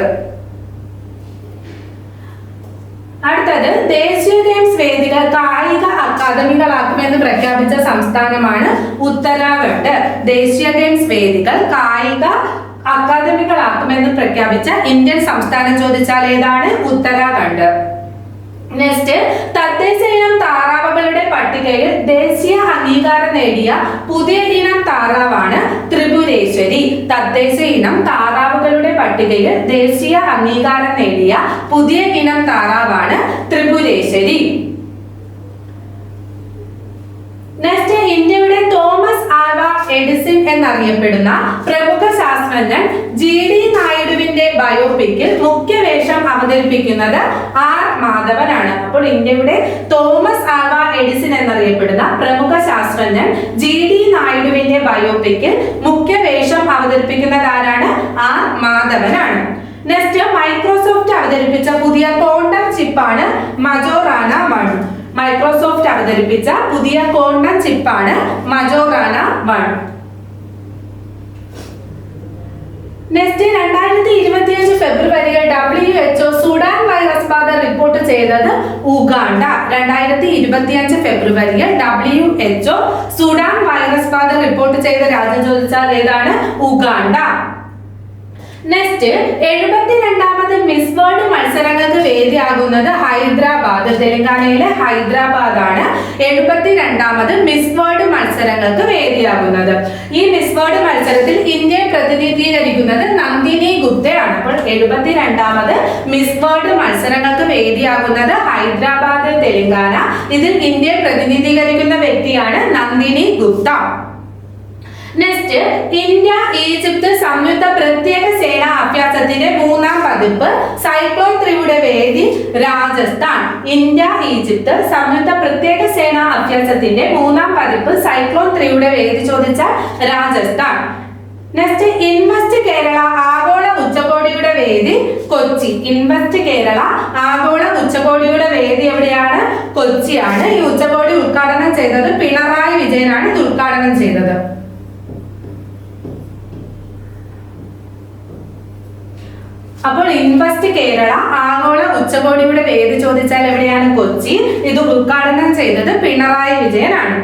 അടുത്തത്, ദേശീയ ഗെയിംസ് വേദികൾ കായിക അക്കാദമികളാക്കുമെന്ന് പ്രഖ്യാപിച്ച സംസ്ഥാനമാണ് ഉത്തരാഖണ്ഡ്. ദേശീയ ഗെയിംസ് വേദികൾ കായിക അക്കാദമികളാക്കുമെന്ന് പ്രഖ്യാപിച്ച ഇന്ത്യൻ സംസ്ഥാനം ചോദിച്ചാൽ ഏതാണ്? ഉത്തരാഖണ്ഡ്. നെക്സ്റ്റ്, തദ്ദേശ ഇനം താറാവുകളുടെ പട്ടികയിൽ ദേശീയ അംഗീകാരം നേടിയ പുതിയ ഇനം താറാവാണ് ത്രിപുരേശ്വരി. തദ്ദേശ ഇനം താറാവുകളുടെ പട്ടികയിൽ ദേശീയ അംഗീകാരം നേടിയ പുതിയ ഇനം താറാവാണ് ത്രിപുരേശ്വരി. നെക്സ്റ്റ്, ഇന്ത്യയുടെ തോമസ് ആൽവ എഡിസൺ എന്നറിയപ്പെടുന്ന പ്രമുഖ ശാസ്ത്രജ്ഞൻ GD നായിഡുവിന്റെ ബയോപിക്കിൽ മുഖ്യവേഷം അവതരിപ്പിക്കുന്നത് R മാധവനാണ്. അപ്പോൾ ഇന്ത്യയുടെ തോമസ് ആൽവ എഡിസൺ എന്നറിയപ്പെടുന്ന പ്രമുഖ ശാസ്ത്രജ്ഞൻ GD നായിഡുവിന്റെ ബയോപിക്കിൽ മുഖ്യവേഷം അവതരിപ്പിക്കുന്നത് ആരാണ്? R മാധവനാണ്. നെക്സ്റ്റ്, മൈക്രോസോഫ്റ്റ് അവതരിപ്പിച്ച പുതിയ ക്വാണ്ടം ചിപ്പാണ് മജോറാന 1. മൈക്രോസോഫ്റ്റ് അവതരിപ്പിച്ച പുതിയ ക്വാണ്ടം ചിപ്പാണ് മജോറാന 1. നെക്സ്റ്റ്, 2025 ഫെബ്രുവരിയിൽ 2025 ഫെബ്രുവരിയിൽ WHO സുഡാൻ വൈറസ് ബാധ റിപ്പോർട്ട് ചെയ്ത രാജ്യം ചോദിച്ചാൽ ഏതാണ്? ഉഗാണ്ട. നെക്സ്റ്റ് 72ാമത് മിസ് വേൾഡ് മത്സരങ്ങൾക്ക് വേദിയാകുന്നത് ഹൈദരാബാദ്, തെലങ്കാനയിലെ ഹൈദരാബാദ് ആണ് 72ാമത് മിസ് വേൾഡ് മത്സരങ്ങൾക്ക് വേദിയാകുന്നത്. ഈ മിസ് വേൾഡ് മത്സരത്തിൽ ഇന്ത്യയെ പ്രതിനിധീകരിക്കുന്നത് നന്ദിനി ഗുപ്തയാണ്. അപ്പോൾ 72ാമത് മിസ് വേൾഡ് മത്സരങ്ങൾക്ക് വേദിയാകുന്നത് ഹൈദരാബാദ്, തെലങ്കാന. ഇതിൽ ഇന്ത്യയെ പ്രതിനിധീകരിക്കുന്ന വ്യക്തിയാണ് Nandini Gupta. Next India Egypt സംയുക്ത പ്രത്യേക സേനാ അഭ്യാസത്തിന്റെ 3ാം പതിപ്പ് സൈക്ലോൺ 3യുടെ വേദി രാജസ്ഥാൻ. ഇന്ത്യ ഈജിപ്ത് സംയുക്ത പ്രത്യേക സേനാ അഭ്യാസത്തിന്റെ 3ാം പതിപ്പ് സൈക്ലോൺ 3യുടെ വേദി ചോദിച്ചാൽ രാജസ്ഥാൻ. നെക്സ്റ്റ് ഇൻവെസ്റ്റ് കേരള ആഗോള ഉച്ചകോടിയുടെ വേദി കൊച്ചി. ഇൻവെസ്റ്റ് കേരള ആഗോള ഉച്ചകോടിയുടെ വേദി എവിടെയാണ്? കൊച്ചിയാണ്. ഈ ഉച്ചകോടി ഉദ്ഘാടനം ചെയ്തത് പിണറായി വിജയനാണ്. ഇത് ഉദ്ഘാടനം ചെയ്തത്. അപ്പോൾ ഇൻവെസ്റ്റ് കേരള ആഗോള ഉച്ചകോടിയുടെ വേദി ചോദിച്ചാൽ എവിടെയാണ്? കൊച്ചി. ഇത് ഉദ്ഘാടനം ചെയ്തത് പിണറായി വിജയനാണ്.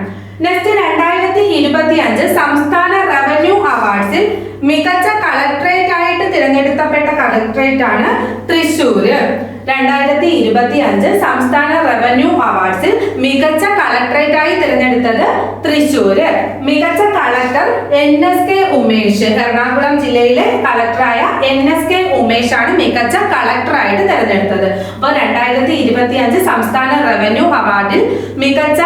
നെക്സ്റ്റ് 2025 സംസ്ഥാന റവന്യൂ അവാർഡ്സിൽ മികച്ച കളക്ടറേറ്റ് ആയിട്ട് തിരഞ്ഞെടുക്കപ്പെട്ട കളക്ടറേറ്റ് ആണ് തൃശ്ശൂര്. 2025 സംസ്ഥാന റവന്യൂ അവാർഡ്സിൽ മികച്ച കളക്ടറേറ്റ് ആയി തിരഞ്ഞെടുത്തത് തൃശ്ശൂര്. മികച്ച കളക്ടർ NSK ഉമേഷ്. എറണാകുളം ജില്ലയിലെ കളക്ടറായ NSK ഉമേഷ് ആണ് മികച്ച കളക്ടറായിട്ട് തിരഞ്ഞെടുത്തത്. അപ്പോൾ 2025 സംസ്ഥാന റവന്യൂ അവാർഡിൽ മികച്ച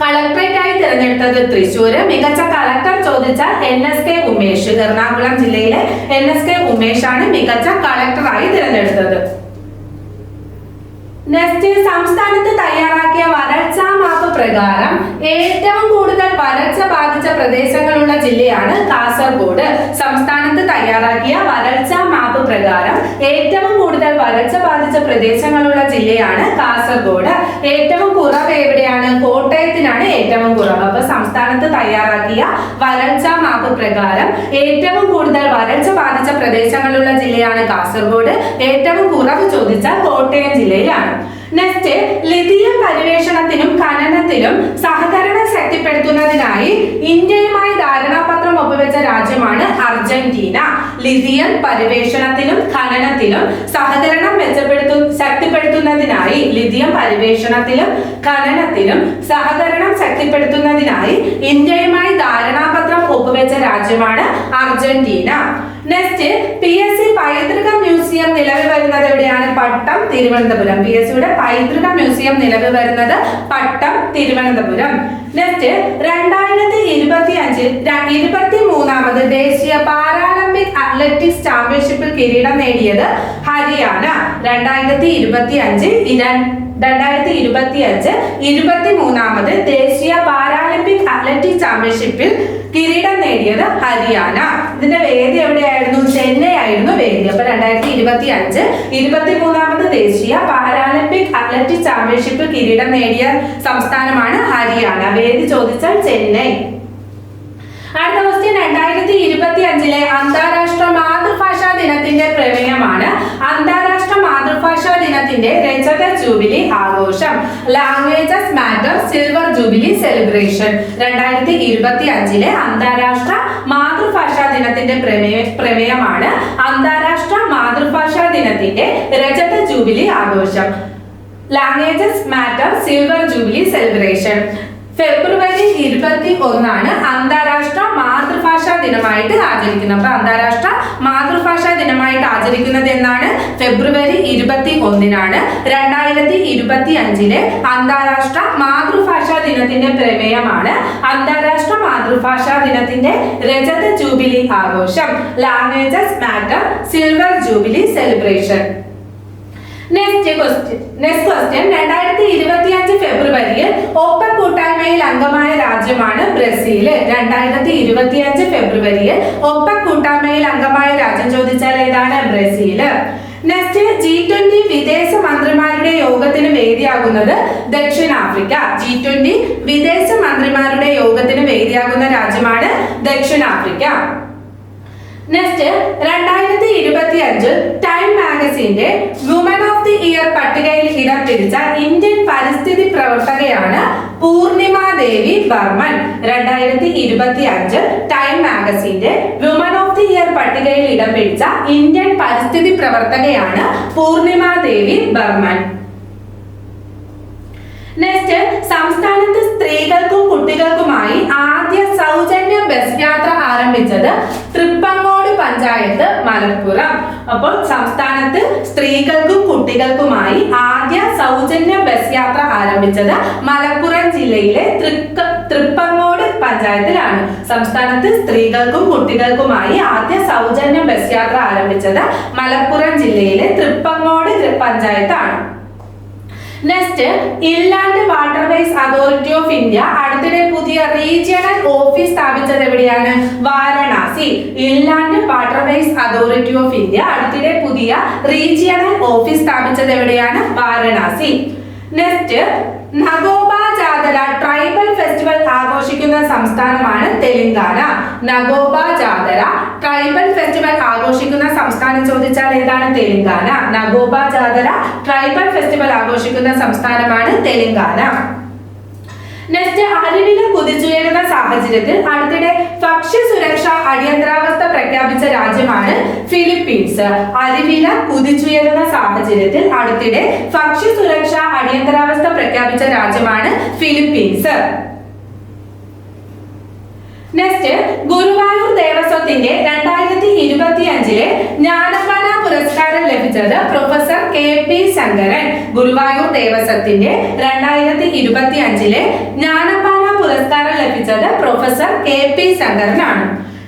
കളക്ടറേറ്റ് ആയി തിരഞ്ഞെടുത്തത് തൃശ്ശൂര്. മികച്ച കളക്ടർ ചോദിച്ചാൽ NSK ഉമേഷ്. എറണാകുളം ജില്ലയിലെ NSK ഉമേഷ് ആണ് മികച്ച കളക്ടറായി തിരഞ്ഞെടുത്തത്. നെക്സ്റ്റ് സംസ്ഥാനത്ത് തയ്യാറാക്കിയ വരൾച്ചാ മാപ്പ് പ്രകാരം ഏറ്റവും കൂടുതൽ വരൾച്ച ബാധിച്ച പ്രദേശങ്ങളുള്ള ജില്ലയാണ് കാസർഗോഡ്. സംസ്ഥാനത്ത് തയ്യാറാക്കിയ വരൾച്ചാ മാപ്പ് പ്രകാരം ഏറ്റവും കൂടുതൽ വരൾച്ച ബാധിച്ച പ്രദേശങ്ങളുള്ള ജില്ലയാണ് കാസർഗോഡ്. ഏറ്റവും കുറവ് എവിടെയാണ്? കോട്ടയത്തിനാണ് ഏറ്റവും കുറവ്. അപ്പൊ സംസ്ഥാനത്ത് തയ്യാറാക്കിയ വരൾച്ചാ മാപ്പ് പ്രകാരം ഏറ്റവും കൂടുതൽ വരൾച്ച ബാധിച്ച പ്രദേശങ്ങളുള്ള ജില്ലയാണ് കാസർഗോഡ്. ഏറ്റവും കുറവ് ചോദിച്ചാൽ കോട്ടയം ജില്ലയിലാണ്. നെക്സ്റ്റ് ലിഥിയം പരിവേഷണത്തിനും ഖനനത്തിലും സഹകരണം ശക്തിപ്പെടുത്തുന്നതിനായി ഇന്ത്യയുമായി ധാരണാപത്രം ഒപ്പുവെച്ച രാജ്യമാണ് അർജന്റീന. ലിഥിയം പരിവേഷണത്തിലും ഖനനത്തിലും സഹകരണം ശക്തിപ്പെടുത്തുന്നതിനായി ലിഥിയം പരിവേഷണത്തിലും ഖനനത്തിലും സഹകരണം ശക്തിപ്പെടുത്തുന്നതിനായി ഇന്ത്യയുമായി ധാരണാപത്രം ഒപ്പുവെച്ച രാജ്യമാണ് അർജന്റീന. നെക്സ്റ്റ് PSC പൈതൃക മ്യൂസിയം നിലവിൽ വരുന്നത് എവിടെയാണ്? പട്ടം, തിരുവനന്തപുരം. PSCയുടെ പൈതൃക മ്യൂസിയം നിലവിൽ വരുന്നത് പട്ടം, തിരുവനന്തപുരം. നെക്സ്റ്റ് 2025 23ാമത് ദേശീയ പാരാലിമ്പിക് അത്ലറ്റിക്സ് ചാമ്പ്യൻഷിപ്പിൽ കിരീടം നേടിയത് ഹരിയാന. 2025 23ാമത് ദേശീയ പാരാലിമ്പിക് അത്ലറ്റിക് ചാമ്പ്യൻഷിപ്പിൽ കിരീടം നേടിയത് ഹരിയാന. ഇതിന്റെ വേദി എവിടെയായിരുന്നു? ചെന്നൈ ആയിരുന്നു വേദി. അപ്പൊ 2025 23ാമത് ദേശീയ പാരാലിമ്പിക് അത്ലറ്റിക് ചാമ്പ്യൻഷിപ്പിൽ കിരീടം നേടിയ സംസ്ഥാനമാണ് ഹരിയാന. വേദി ചോദിച്ചാൽ ചെന്നൈ. അടുത്ത ക്വസ്റ്റ്യൻ 2025 അന്താരാഷ്ട്ര മാതൃഭാഷാ ദിനത്തിന്റെ പ്രമേയമാണ്. അന്താരാഷ്ട്ര മാതൃഭാഷാ ദിനത്തിന്റെ രജത ജൂബിലി ആഘോഷം. Languages matter silver jubilee celebration. 2025 അന്താരാഷ്ട്ര മാതൃഭാഷാ ദിനത്തിന്റെ പ്രമേയമാണ് അന്താരാഷ്ട്ര മാതൃഭാഷാ ദിനത്തിന്റെ രജത ജൂബിലി ആഘോഷം. Languages matter silver jubilee celebration. ഫെബ്രുവരി 21 അന്താരാഷ്ട്ര മാതൃഭാഷാ ദിനമായിട്ട് ആചരിക്കുന്നത്. അപ്പൊ അന്താരാഷ്ട്ര മാതൃഭാഷാ ദിനമായിട്ട് ആചരിക്കുന്നത് എന്നാണ്? ഫെബ്രുവരി 21. 2025 അന്താരാഷ്ട്ര മാതൃഭാഷാ ദിനത്തിന്റെ പ്രമേയമാണ് അന്താരാഷ്ട്ര മാതൃഭാഷാ ദിനത്തിന്റെ രജത ജൂബിലി ആഘോഷം. Languages matter silver jubilee celebration. Next question 2025 ഫെബ്രുവരിയിൽ ഒപെക് കൂട്ടായ്മയിൽ അംഗമായ രാജ്യമാണ് ബ്രസീൽ. 2025 ഫെബ്രുവരിയിൽ ഒപെക് കൂട്ടായ്മയിൽ അംഗമായ രാജ്യം ചോദിച്ചാൽ ഏതാണ്? ബ്രസീൽ. നെക്സ്റ്റ് G20 വിദേശ മന്ത്രിമാരുടെ യോഗത്തിന് വേദിയാകുന്നത് ദക്ഷിണാഫ്രിക്ക. G20 വിദേശ മന്ത്രിമാരുടെ യോഗത്തിന് വേദിയാകുന്ന രാജ്യമാണ് ദക്ഷിണാഫ്രിക്ക. നെക്സ്റ്റ് 2025 ടൈം മാഗസിന്റെ വുമൻ ഓഫ് ദി ഇയർ പട്ടികയിൽ ഇടം പിടിച്ച ഇന്ത്യൻ പരിസ്ഥിതി പ്രവർത്തകയാണ് പൂർണിമ ദേവി ബർമൻ. 2025 ടൈം മാഗസിന്റെ വുമൺ ഓഫ് ദി ഇയർ പട്ടികയിൽ ഇടം പിടിച്ച ഇന്ത്യൻ പരിസ്ഥിതി പ്രവർത്തകയാണ് പൂർണിമ ദേവി ബർമൻ. നെക്സ്റ്റ്, സംസ്ഥാനത്ത് സ്ത്രീകൾക്കും കുട്ടികൾക്കുമായി ആദ്യ സൗജന്യ ബസ് യാത്ര ആരംഭിച്ചത് തൃപ്പങ്ങോട് പഞ്ചായത്ത്, മലപ്പുറം. അപ്പോൾ സംസ്ഥാനത്ത് സ്ത്രീകൾക്കും കുട്ടികൾക്കുമായി ആദ്യ സൗജന്യ ബസ് യാത്ര ആരംഭിച്ചത് മലപ്പുറം ജില്ലയിലെ തൃപ്പങ്ങോട് പഞ്ചായത്തിലാണ്. സംസ്ഥാനത്ത് സ്ത്രീകൾക്കും കുട്ടികൾക്കുമായി ആദ്യ സൗജന്യ ബസ് യാത്ര ആരംഭിച്ചത് മലപ്പുറം ജില്ലയിലെ തൃപ്പങ്ങോട് പഞ്ചായത്താണ്. Next, inland waterways authority of India അടുത്തിടെ പുതിയ റീജിയണൽ ഓഫീസ് സ്ഥാപിച്ചത് എവിടെയാണ്? Varanasi. Inland waterways authority of India അടുത്തിടെ പുതിയ റീജിയണൽ ഓഫീസ് സ്ഥാപിച്ചത് എവിടെയാണ്? വാരണാസി. നെക്സ്റ്റ്, നഗോബ ജാതര ട്രൈബൽ ഫെസ്റ്റിവൽ ആഘോഷിക്കുന്ന സംസ്ഥാനമാണ് തെലങ്കാന. നഗോബ ജാതര ട്രൈബൽ ഫെസ്റ്റിവൽ ആഘോഷിക്കുന്ന സംസ്ഥാനം ചോദിച്ചാൽ ഏതാണ്? തെലങ്കാന. നഗോബ ജാതര ട്രൈബൽ ഫെസ്റ്റിവൽ ആഘോഷിക്കുന്ന സംസ്ഥാനമാണ് തെലങ്കാന. നെക്സ്റ്റ്, അരുവില കുതിച്ചുയരുന്ന സാഹചര്യത്തിൽ അടുത്തിടെ ഭക്ഷ്യസുരക്ഷ അടിയന്തരാവസ്ഥ പ്രഖ്യാപിച്ച രാജ്യമാണ് ഫിലിപ്പീൻസ്. അരുവില കുതിച്ചുയരുന്ന സാഹചര്യത്തിൽ അടുത്തിടെ ഭക്ഷ്യസുരക്ഷ അടിയന്തരാവസ്ഥ പ്രഖ്യാപിച്ച രാജ്യമാണ് ഫിലിപ്പീൻസ്. നെക്സ്റ്റ്, ഗുരുവായൂർ ദേവസ്വത്തിന്റെ 2025 ജ്ഞാനപാന പുരസ്കാരം ലഭിച്ചത് പ്രൊഫസർ KP ശങ്കരൻ. ഗുരുവായൂർ ദേവസ്വത്തിന്റെ 2025 ജ്ഞാനപാന പുരസ്കാരം ലഭിച്ചത് പ്രൊഫസർ KP ശങ്കരനാണ്.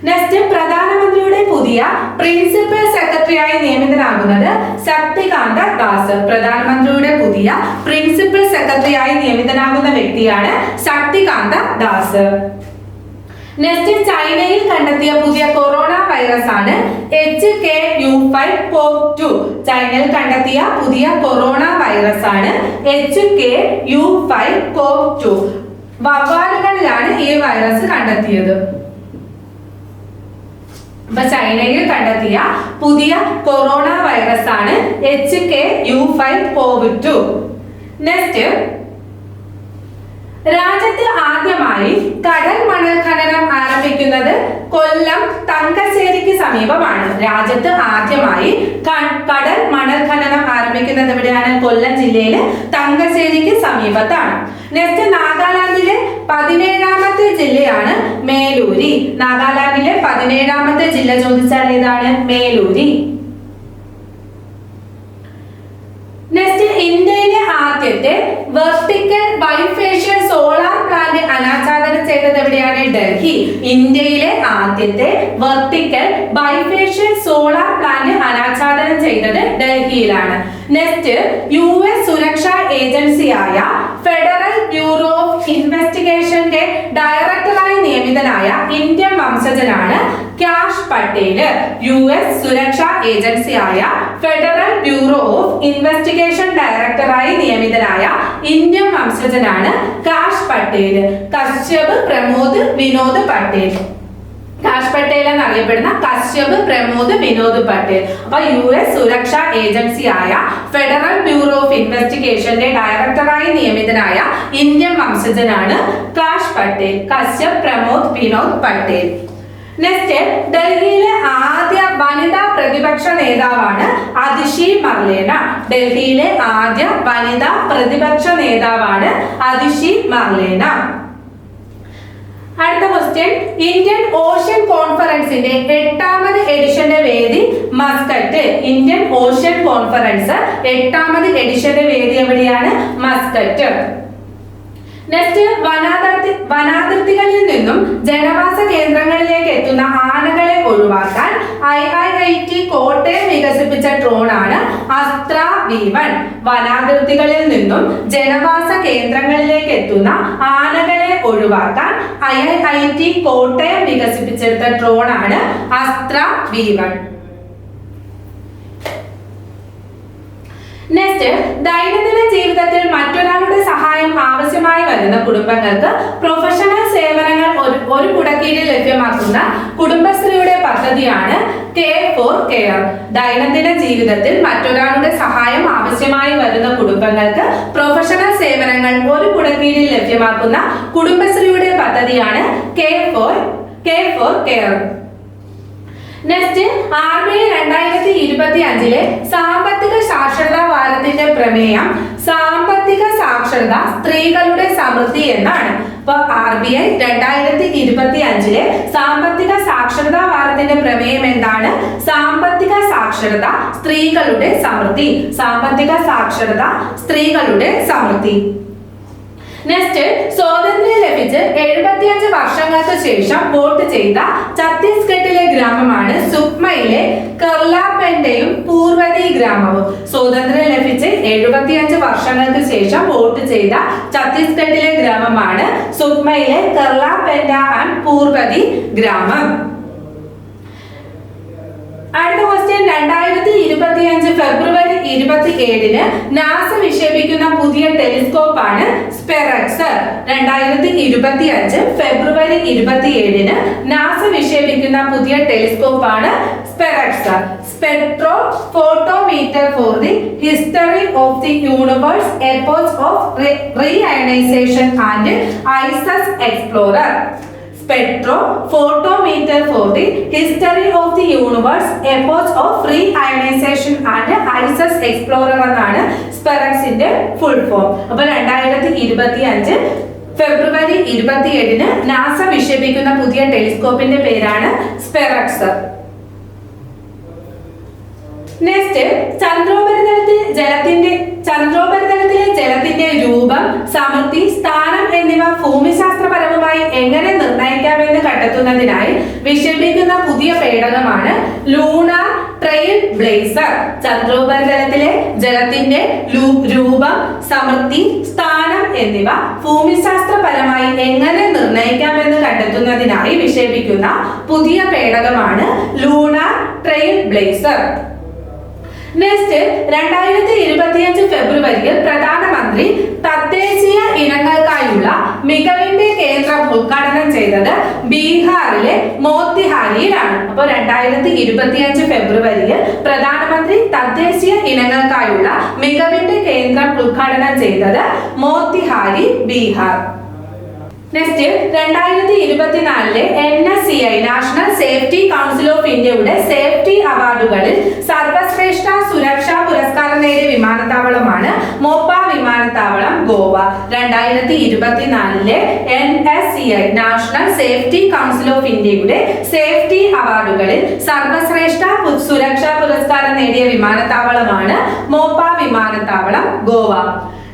നെക്സ്റ്റ്, പ്രധാനമന്ത്രിയുടെ പുതിയ പ്രിൻസിപ്പൽ സെക്രട്ടറിയായി നിയമിതനാകുന്നത് ശക്തികാന്ത ദാസ്. പ്രധാനമന്ത്രിയുടെ പുതിയ പ്രിൻസിപ്പൽ സെക്രട്ടറിയായി നിയമിതനാകുന്ന വ്യക്തിയാണ് ശക്തികാന്ത ദാസ്. നെക്സ്റ്റ്, ചൈനയിൽ കണ്ടെത്തിയ പുതിയ കൊറോണ വൈറസ് ആണ് HKU5CoV2. ചൈനയിൽ കണ്ടെത്തിയ പുതിയ കൊറോണ വൈറസ് ആണ് HKU5CoV2. വവ്വാലുകളിലാണ് ഈ വൈറസ് കണ്ടെത്തിയത്. അപ്പൊ ചൈനയിൽ കണ്ടെത്തിയ പുതിയ കൊറോണ വൈറസ് ആണ് HKU5CoV2. നെക്സ്റ്റ്, രാജ്യത്ത് ആദ്യമായി കടൽ മണൽ ഖനനം ആരംഭിക്കുന്നത് കൊല്ലം തങ്കശ്ശേരിക്ക് സമീപമാണ്. രാജ്യത്ത് ആദ്യമായി കടൽ മണൽ ഖനനം ആരംഭിക്കുന്നത് എവിടെയാണ്? കൊല്ലം ജില്ലയിലെ തങ്കശ്ശേരിക്ക് സമീപത്താണ്. നെക്സ്റ്റ്, നാഗാലാൻഡിലെ 17ാമത്തെ ജില്ലയാണ് മേലൂരി. നാഗാലാൻഡിലെ 17ാമത്തെ ജില്ല ചോദിച്ചാൽ ഏതാണ്? മേലൂരി. നെക്സ്റ്റ്, ഇന്ത്യയിലെ ആദ്യത്തെ വെർട്ടിക്കൽ ബൈഫേഷ്യൽ സോളാർ പ്ലാന്റ് അനാച്ഛാദനം ചെയ്തത് എവിടെയാണ്? ഡൽഹി. ഇന്ത്യയിലെ ആദ്യത്തെ വെർട്ടിക്കൽ ബൈഫേഷ്യൽ സോളാർ പ്ലാന്റ് അനാച്ഛാദനം ചെയ്തത് ഡൽഹിയിലാണ്. നെക്സ്റ്റ്, US സുരക്ഷാ ഏജൻസിയായ ഫെഡറൽ ബ്യൂറോ ഓഫ് ഇൻവെസ്റ്റിഗേഷന്റെ ഡയറക്ടറായി നിയമിതനായ ഇന്ത്യൻ വംശജനാണ് കാഷ് പട്ടേൽ. US സുരക്ഷാ ഏജൻസിയായ ഫെഡറൽ ബ്യൂറോ ഓഫ് ഇൻവെസ്റ്റിഗേഷൻ ഡയറക്ടറായി നിയമിതനായ ഇന്ത്യൻ വംശജനാണ് കാഷ് പട്ടേൽ. കശ്യപ് പ്രമോദ് വിനോദ് പട്ടേൽ. കാഷ് പട്ടേൽ എന്നറിയപ്പെടുന്ന കശ്യപ് പ്രമോദ് വിനോദ് പട്ടേൽ. അപ്പൊ US സുരക്ഷാ ഏജൻസിയായ ഫെഡറൽ ബ്യൂറോ ഓഫ് ഇൻവെസ്റ്റിഗേഷന്റെ ഡയറക്ടറായി നിയമിതനായ ഇന്ത്യൻ വംശജനാണ് കാഷ് പട്ടേൽ. കശ്യപ് പ്രമോദ് വിനോദ് പട്ടേൽ. നെക്സ്റ്റ്, ഡൽഹിയിലെ ആദ്യ വനിതാ പ്രതിപക്ഷ നേതാവാണ് അതിഷി മർലേന. ഡൽഹിയിലെ ആദ്യ വനിതാ പ്രതിപക്ഷ നേതാവാണ് അതിഷി മർലേന. അടുത്ത ക്വസ്റ്റ്യൻ, ഇന്ത്യൻ ഓഷ്യൻ കോൺഫറൻസിന്റെ 8ാമത് എഡിഷന്റെ വേദി മസ്കറ്റ്. ഇന്ത്യൻ ഓഷ്യൻ കോൺഫറൻസ് 8ാമത് എഡിഷന്റെ വേദി എവിടെയാണ്? മസ്കറ്റ്. നെക്സ്റ്റ്, വനാതിർത്തികളിൽ നിന്നും ജനവാസ കേന്ദ്രങ്ങളിലേക്ക് എത്തുന്ന ആനകളെ ഒഴിവാക്കാൻ IIIT കോട്ടയം വികസിപ്പിച്ച ഡ്രോണാണ് അസ്ത്ര V1. വനാതിർത്തികളിൽ നിന്നും ജനവാസ കേന്ദ്രങ്ങളിലേക്ക് എത്തുന്ന ആനകളെ ഒഴിവാക്കാൻ IIIT കോട്ടയം വികസിപ്പിച്ചെടുത്ത ഡ്രോണാണ് അസ്ത്ര V1. നെക്സ്റ്റ്, ദൈനംദിന ജീവിതത്തിൽ മറ്റൊരാളുടെ സഹായം ആവശ്യമായി വരുന്ന കുടുംബങ്ങൾക്ക് പ്രൊഫഷണൽ സേവനങ്ങൾ ഒരു കുടക്കീഴിൽ ലഭ്യമാക്കുന്ന കുടുംബശ്രീയുടെ പദ്ധതിയാണ് കെ ഫോർ കെയർ. ദൈനംദിന ജീവിതത്തിൽ മറ്റൊരാളുടെ സഹായം ആവശ്യമായി വരുന്ന കുടുംബങ്ങൾക്ക് പ്രൊഫഷണൽ സേവനങ്ങൾ ഒരു കുടക്കീഴിൽ ലഭ്യമാക്കുന്ന കുടുംബശ്രീയുടെ പദ്ധതിയാണ് K four care. Next, RBI 2025 സാമ്പത്തിക സാക്ഷരതാ വാരത്തിന്റെ പ്രമേയം സാമ്പത്തിക സാക്ഷരത സ്ത്രീകളുടെ സമൃദ്ധി എന്നാണ്. അപ്പൊ RBI 2025 സാമ്പത്തിക സാക്ഷരതാ വാരത്തിന്റെ പ്രമേയം എന്താണ്? സാമ്പത്തിക സാക്ഷരത സ്ത്രീകളുടെ സമൃദ്ധി. സാമ്പത്തിക സാക്ഷരത സ്ത്രീകളുടെ സമൃദ്ധി. നെക്സ്റ്റ്, സ്വാതന്ത്ര്യം ലഭിച്ച് 75 വർഷങ്ങൾക്ക് ശേഷം വോട്ട് ചെയ്ത ഛത്തീസ്ഗഡിലെ ഗ്രാമമാണ് സുക്മയിലെ കർലാപെന്റെയും പൂർവതി ഗ്രാമവും. സ്വാതന്ത്ര്യം ലഭിച്ച് 75 വർഷങ്ങൾക്ക് ശേഷം വോട്ട് ചെയ്ത ഛത്തീസ്ഗഡിലെ ഗ്രാമമാണ് സുക്മയിലെ കർലാപെന്റ ആൻഡ് പൂർവതി ഗ്രാമം. അടുത്ത ക്വസ്റ്റ്യൻ, 2025 ഫെബ്രുവരി 27 നാസ വിക്ഷേപിക്കുന്ന പുതിയ ടെലിസ്കോപ്പ് ആണ് സ്പെറക്സ്. 2025 ഫെബ്രുവരി 27 നാസ വിക്ഷേപിക്കുന്ന പുതിയ ടെലിസ്കോപ്പ് ആണ് SPHEREx. Spectrophotometer for the history of the universe, epochs of reionization and ices explorer. Spectrophotometer for the history of the universe, epochs of reionization and ices explorer എന്നാണ് സ്പെറക്സിന്റെ full form. അപ്പൊ 2025 ഫെബ്രുവരി 27 NASA വിക്ഷേപിക്കുന്ന പുതിയ ടെലിസ്കോപ്പിന്റെ പേരാണ് സ്പെറക്സ്. Next, ചന്ദ്രോപരിതലത്തിലെ ജലത്തിന്റെ രൂപം, സമൃദ്ധി, സ്ഥാനം എന്നിവ ഭൂമിശാസ്ത്രപരമായി എങ്ങനെ നിർണ്ണയിക്കാമെന്ന് കണ്ടെത്തുന്നതിനായി വിക്ഷേപിക്കുന്ന പുതിയ പേടകമാണ് ലൂണാർ ട്രെയിൽ ബ്ലേസർ. ചന്ദ്രോപരിതലത്തിലെ ജലത്തിന്റെ രൂപം, സമൃദ്ധി, സ്ഥാനം എന്നിവ ഭൂമിശാസ്ത്രപരമായി എങ്ങനെ നിർണ്ണയിക്കാമെന്ന് കണ്ടെത്തുന്നതിനായി വിക്ഷേപിക്കുന്ന പുതിയ പേടകമാണ് ലൂണാർ ട്രെയിൽ ബ്ലേസർ. നെക്സ്റ്റ്, 2025 ഫെബ്രുവരിയിൽ പ്രധാനമന്ത്രി തദ്ദേശീയ ഇനങ്ങൾക്കായുള്ള മികവിന്റെ കേന്ദ്രം ഉദ്ഘാടനം ചെയ്തത് ബീഹാറിലെ മോത്തിഹാരിയിലാണ്. അപ്പൊ 2025 ഫെബ്രുവരിയിൽ പ്രധാനമന്ത്രി തദ്ദേശീയ ഇനങ്ങൾക്കായുള്ള മികവിന്റെ കേന്ദ്രം ഉദ്ഘാടനം ചെയ്തത് Motihari, Bihar. Next, 2024 NSCI national safety council of ഇന്ത്യയുടെ സേഫ്റ്റി അവാർഡുകളിൽ സർവശ്രേഷ്ഠ സുരക്ഷാ പുരസ്കാരം നേടിയ വിമാനത്താവളമാണ് മോപ്പ വിമാനത്താവളം, Goa. 2024 NSCI national safety council of ഇന്ത്യയുടെ സേഫ്റ്റി അവാർഡുകളിൽ സർവശ്രേഷ്ഠ സുരക്ഷാ പുരസ്കാരം നേടിയ വിമാനത്താവളമാണ് മോപ്പ വിമാനത്താവളം, ഗോവ.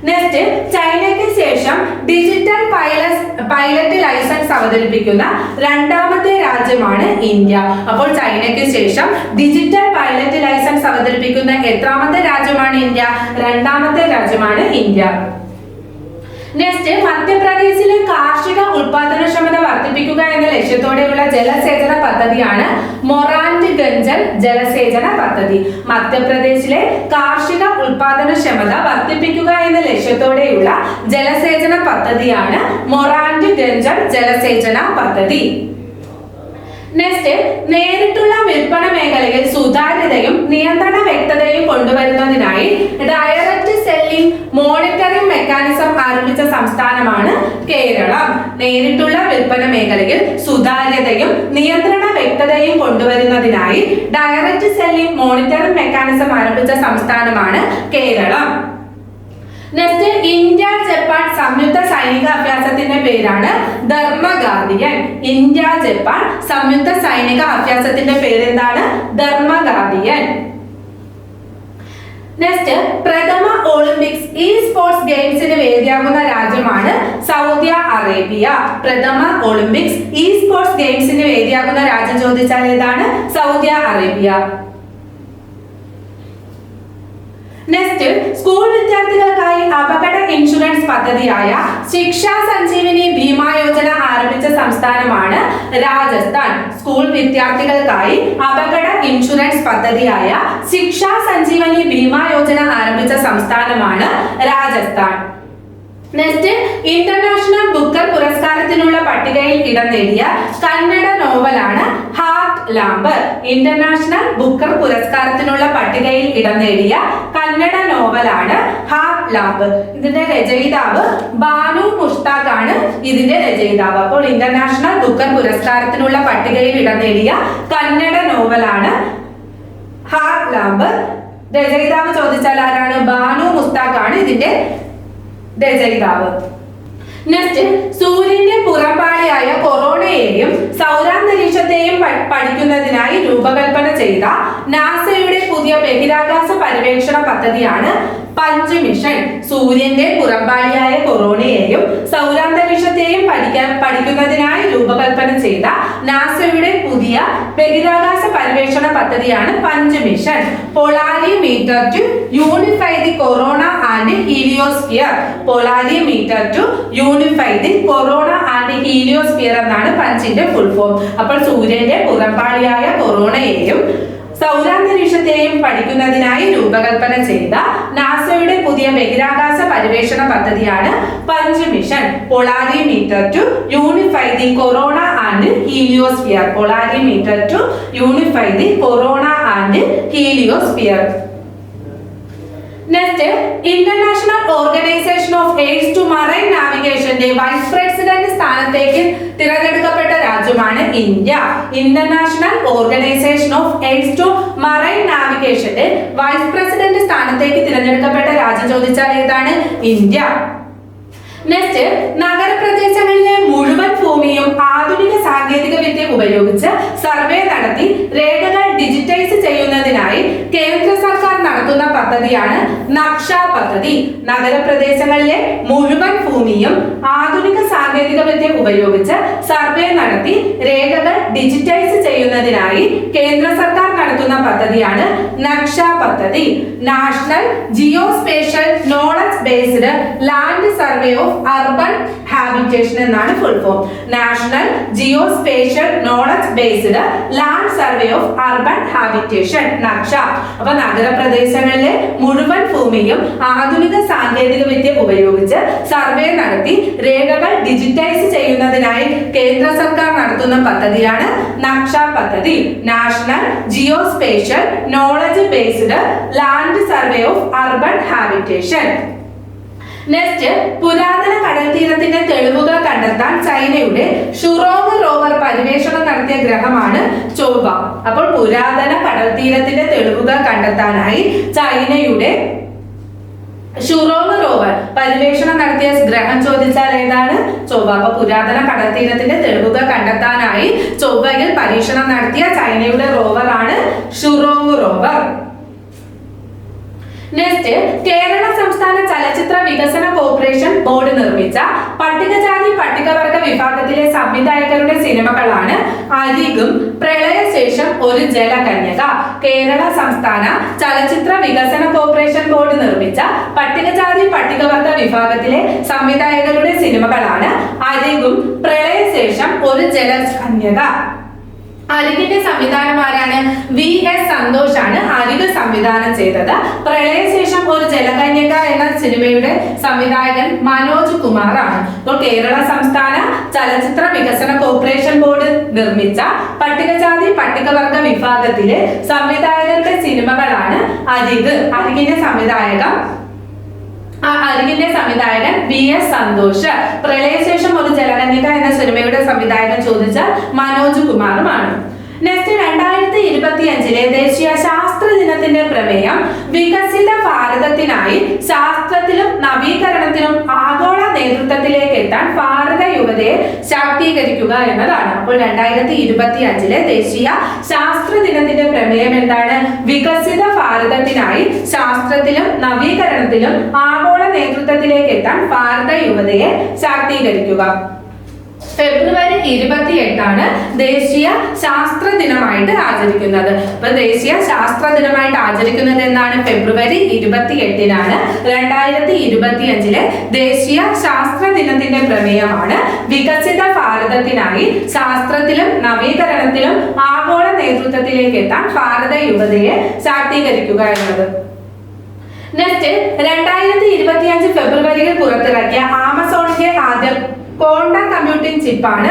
നെക്സ്റ്റ്, ചൈനയ്ക്ക് ശേഷം ഡിജിറ്റൽ പൈലറ്റ് ലൈസൻസ് അവതരിപ്പിക്കുന്ന രണ്ടാമത്തെ രാജ്യമാണ് ഇന്ത്യ. അപ്പോൾ ചൈനയ്ക്ക് ശേഷം ഡിജിറ്റൽ പൈലറ്റ് ലൈസൻസ് അവതരിപ്പിക്കുന്ന എത്രാമത്തെ രാജ്യമാണ് ഇന്ത്യ? രണ്ടാമത്തെ രാജ്യമാണ് ഇന്ത്യ. നെക്സ്റ്റ്, മധ്യപ്രദേശിലെ കാർഷിക ഉൽപാദനക്ഷമത വർദ്ധിപ്പിക്കുക എന്ന ലക്ഷ്യത്തോടെയുള്ള ജലസേചന പദ്ധതിയാണ് മൊറാൻഡ് ഗഞ്ചൽ ജലസേചന പദ്ധതി. മധ്യപ്രദേശിലെ കാർഷിക ഉൽപാദനക്ഷമത വർദ്ധിപ്പിക്കുക എന്ന ലക്ഷ്യത്തോടെയുള്ള ജലസേചന പദ്ധതിയാണ് മൊറാൻഡ് ഗഞ്ചൽ ജലസേചന പദ്ധതി. നെക്സ്റ്റ്, നേരിട്ടുള്ള വിൽപ്പന മേഖലയിൽ സുതാര്യതയും നിയന്ത്രണ വ്യക്തതയും കൊണ്ടുവരുന്നതിനായി ഡയറക്റ്റ് സെല്ലിംഗ് മോണിറ്ററിംഗ് മെക്കാനിസം ആരംഭിച്ച സംസ്ഥാനമാണ് കേരളം. നേരിട്ടുള്ള വിൽപ്പന മേഖലയിൽ സുതാര്യതയും നിയന്ത്രണ വ്യക്തതയും കൊണ്ടുവരുന്നതിനായി ഡയറക്റ്റ് സെല്ലിംഗ് മോണിറ്ററിംഗ് മെക്കാനിസം ആരംഭിച്ച സംസ്ഥാനമാണ് കേരളം. നെക്സ്റ്റ്, ഇന്ത്യ ജപ്പാൻ സംയുക്ത സൈനിക അഭ്യാസത്തിന്റെ പേരാണ് ധർമ്മ ഗാർഡിയൻ. ഇന്ത്യ ജപ്പാൻ സംയുക്ത സൈനിക അഭ്യാസത്തിന്റെ പേരെന്താണ്? ധർമ്മ ഗാർഡിയൻ. നെക്സ്റ്റ്, പ്രഥമ ഒളിമ്പിക്സ് ഇ സ്പോർട്സ് ഗെയിംസിന് വേദിയാകുന്ന രാജ്യമാണ് സൗദി അറേബ്യ. പ്രഥമ ഒളിമ്പിക്സ് ഇ സ്പോർട്സ് ഗെയിംസിന് വേദിയാകുന്ന രാജ്യം ചോദിച്ചാൽ ഏതാണ്? Saudi Arabia. നെക്സ്റ്റ്, സ്കൂൾ വിദ്യാർത്ഥികൾക്കായി അപകട ഇൻഷുറൻസ് പദ്ധതിയായ ശിക്ഷാ സഞ്ജീവനി ഭീമാ യോജന ആരംഭിച്ച സംസ്ഥാനമാണ് രാജസ്ഥാൻ. സ്കൂൾ വിദ്യാർത്ഥികൾക്കായി അപകട ഇൻഷുറൻസ് പദ്ധതിയായ ശിക്ഷാ സഞ്ജീവനി ഭീമാ യോജന ആരംഭിച്ച സംസ്ഥാനമാണ് രാജസ്ഥാൻ. നെക്സ്റ്റ്, ഇന്റർനാഷണൽ ബുക്കർ പുരസ്കാരത്തിനുള്ള പട്ടികയിൽ ഇടം നേടിയ കന്നഡ നോവലാണ് ഹാർട്ട് ലാമ്പ് ഇന്റർനാഷണൽ ബുക്കർ പുരസ്കാരത്തിനുള്ള പട്ടികയിൽ ഇടം നേടിയ കന്നഡ നോവലാണ് ഹാർട്ട് ലാമ്പ്. ഇതിന്റെ രചയിതാവ് ബാനു മുഷ്താഖ് ആണ് ഇതിന്റെ രചയിതാവ്. അപ്പോൾ ഇന്റർനാഷണൽ ബുക്കർ പുരസ്കാരത്തിനുള്ള പട്ടികയിൽ ഇടം നേടിയ കന്നഡ നോവലാണ് ഹാർട്ട് ലാമ്പ്. രചയിതാവ് ചോദിച്ചാൽ ആരാണ്? ബാനു മുസ്താഖ് ആണ് ഇതിന്റെ രചയിതാവ്. നെക്സ്റ്റ്, സൂര്യന്റെ പുറംപാളിയായ കൊറോണയെയും സൗരാന്തരീക്ഷത്തെയും പഠിക്കുന്നതിനായി രൂപകൽപ്പന ചെയ്ത നാസയുടെ പുതിയ ബഹിരാകാശ പര്യവേക്ഷണ പദ്ധതിയാണ് പഞ്ച് മിഷൻ. സൂര്യന്റെ പുറംപാളിയായ കൊറോണയെയും സൗരാന്തരീക്ഷത്തെയും പഠിക്കുന്നതിനായി രൂപകൽപ്പന ചെയ്ത നാസയുടെ പുതിയ ബഹിരാകാശ പര്യവേക്ഷണ പദ്ധതിയാണ് punch mission. Polarimeter to unify the corona and heliosphere. Polarimeter to unify the corona and heliosphere എന്നാണ് പഞ്ചിന്റെ ഫുൾ ഫോം. അപ്പോൾ സൂര്യന്റെ പുറംപാളിയായ കൊറോണയെയും സൗരാന്തരീക്ഷത്തെയും പഠിക്കുന്നതിനായി രൂപകൽപ്പന ചെയ്ത നാസയുടെ പുതിയ ബഹിരാകാശ പര്യവേഷണ പദ്ധതിയാണ് punch mission. Polarimeter to unify the corona and heliosphere. Polarimeter to unify the corona and heliosphere. Next, International Organization of Aids to Marine നാവിഗേഷന്റെ വൈസ് പ്രസിഡന്റ് സ്ഥാനത്തേക്ക് തിരഞ്ഞെടുക്കപ്പെട്ട രാജ്യമാണ് India. International Organization of Aids to Marine നാവിഗേഷന്റെ vice president സ്ഥാനത്തേക്ക് തിരഞ്ഞെടുക്കപ്പെട്ട രാജ്യം ചോദിച്ചാൽ ഏതാണ്? ഇന്ത്യ. നെക്സ്റ്റ്, നഗരപ്രദേശങ്ങളിലെ മുഴുവൻ ഭൂമിയും ആധുനിക സാങ്കേതിക വിദ്യ ഉപയോഗിച്ച് സർവേ നടത്തി രേഖകൾ ഡിജിറ്റൈസ് ചെയ്യുന്നതിനായി കേന്ദ്ര സർക്കാർ നടത്തുന്ന പദ്ധതിയാണ് നക്ഷ പദ്ധതി. നഗരപ്രദേശങ്ങളിലെ മുഴുവൻ ഭൂമിയും ആധുനിക സാങ്കേതിക വിദ്യ ഉപയോഗിച്ച് സർവേ നടത്തി രേഖകൾ ഡിജിറ്റൈസ് ചെയ്യുന്നതിനായി കേന്ദ്ര സർക്കാർ നടത്തുന്ന പദ്ധതിയാണ് നക്ഷ പദ്ധതി. National geospatial knowledge based land survey of urban habitation എന്നാണ് full form. National geospatial knowledge based land survey of urban habitation, NAKSHA. അപ്പൊ നഗരപ്രദേശങ്ങളിലെ മുഴുവൻ ഭൂമിയും ആധുനിക സാങ്കേതിക വിദ്യ ഉപയോഗിച്ച് സർവേ നടത്തി രേഖകൾ ഡിജിറ്റൈസ് ചെയ്യുന്നതിനായി കേന്ദ്ര സർക്കാർ നടത്തുന്ന പദ്ധതിയാണ് നക്ഷ പദ്ധതി. National geospatial knowledge based land survey of urban habitation. Next, പുരാതന കടൽ തീരത്തിന്റെ തെളിവുകൾ കണ്ടെത്താൻ ചൈനയുടെ ഷുറോങ് റോവർ പര്യവേഷണം നടത്തിയ ഗ്രഹമാണ് ചൊവ്വ. അപ്പോൾ പുരാതന കടൽ തീരത്തിന്റെ തെളിവുകൾ കണ്ടെത്താനായി ചൈനയുടെ ഷുറോങ് റോവർ പര്യവേഷണം നടത്തിയ ഗ്രഹം ചോദിച്ചാൽ ഏതാണ്? ചൊവ്വ. അപ്പൊ പുരാതന കടൽ തീരത്തിന്റെ തെളിവുകൾ കണ്ടെത്താനായി ചൊവ്വയിൽ പരീക്ഷണം നടത്തിയ ചൈനയുടെ റോവറാണ് ഷുറോങ് റോവർ. നെക്സ്റ്റ്, കേരള സംസ്ഥാന ചലച്ചിത്ര വികസന കോർപ്പറേഷൻ ബോർഡ് നിർമ്മിച്ച പട്ടികജാതി പട്ടികവർഗ വിഭാഗത്തിലെ സംവിധായകരുടെ സിനിമകളാണ് അരികും പ്രളയശേഷം ഒരു ജലകന്യക. കേരള സംസ്ഥാന ചലച്ചിത്ര വികസന കോർപ്പറേഷൻ ബോർഡ് നിർമ്മിച്ച പട്ടികജാതി പട്ടികവർഗ വിഭാഗത്തിലെ സംവിധായകരുടെ സിനിമകളാണ് അരികും പ്രളയശേഷം ഒരു ജലകന്യക. അരികിന്റെ സംവിധാനം ആരാണ്? VS സന്തോഷ് ആണ് അരിക് സംവിധാനം ചെയ്തത്. പ്രളയശേഷം ഒരു ജലകന്യക എന്ന സിനിമയുടെ സംവിധായകൻ മനോജ് കുമാർ ആണ്. അപ്പോൾ കേരള സംസ്ഥാന ചലച്ചിത്ര വികസന കോർപ്പറേഷൻ ബോർഡ് നിർമ്മിച്ച പട്ടികജാതി പട്ടികവർഗ വിഭാഗത്തിലെ സംവിധായകരുടെ സിനിമകളാണ് അരിക്. അരികിന്റെ സംവിധായകൻ VS സന്തോഷ്. പ്രളയശേഷം ഒരു ജലകന്യക എന്ന സിനിമയുടെ സംവിധായകൻ ചോദിച്ചാൽ മനോജ് കുമാറുമാണ്. നെക്സ്റ്റ്, 2025 ദേശീയ ശാസ്ത്ര ദിനത്തിന്റെ പ്രമേയം വികസിത ഭാരതത്തിനായി ശാസ്ത്രത്തിലും നവീകരണത്തിലും ആഗോള നേതൃത്വത്തിലേക്ക് എത്താൻ ഭാരത യുവതയെ ശാക്തീകരിക്കുക എന്നതാണ്. അപ്പോൾ 2025 ദേശീയ ശാസ്ത്ര ദിനത്തിന്റെ പ്രമേയം എന്താണ്? വികസിത ഭാരതത്തിനായി ശാസ്ത്രത്തിലും നവീകരണത്തിലും ആഗോള നേതൃത്വത്തിലേക്ക് എത്താൻ ഭാരത യുവതയെ ശാക്തീകരിക്കുക. ഫെബ്രുവരി 28 ദേശീയ ശാസ്ത്ര ദിനമായിട്ട് ആചരിക്കുന്നത്. അപ്പൊ ദേശീയ ശാസ്ത്ര ദിനമായിട്ട് ആചരിക്കുന്നത് എന്നാണ്? ഫെബ്രുവരി 28 2025 ദേശീയ ശാസ്ത്ര ദിനത്തിന്റെ പ്രമേയമാണ് വികസിത ഭാരതത്തിനായി ശാസ്ത്രത്തിലും നവീകരണത്തിലും ആഗോള നേതൃത്വത്തിലേക്ക് എത്താൻ ഭാരത യുവതയെ ശാക്തീകരിക്കുക എന്നത്. നെക്സ്റ്റ്, 2025 ഫെബ്രുവരിയിൽ പുറത്തിറക്കിയ ആമസോണിന്റെ ആദ്യ ക്വാണ്ടം കമ്പ്യൂട്ടിംഗ് ചിപ്പാണ്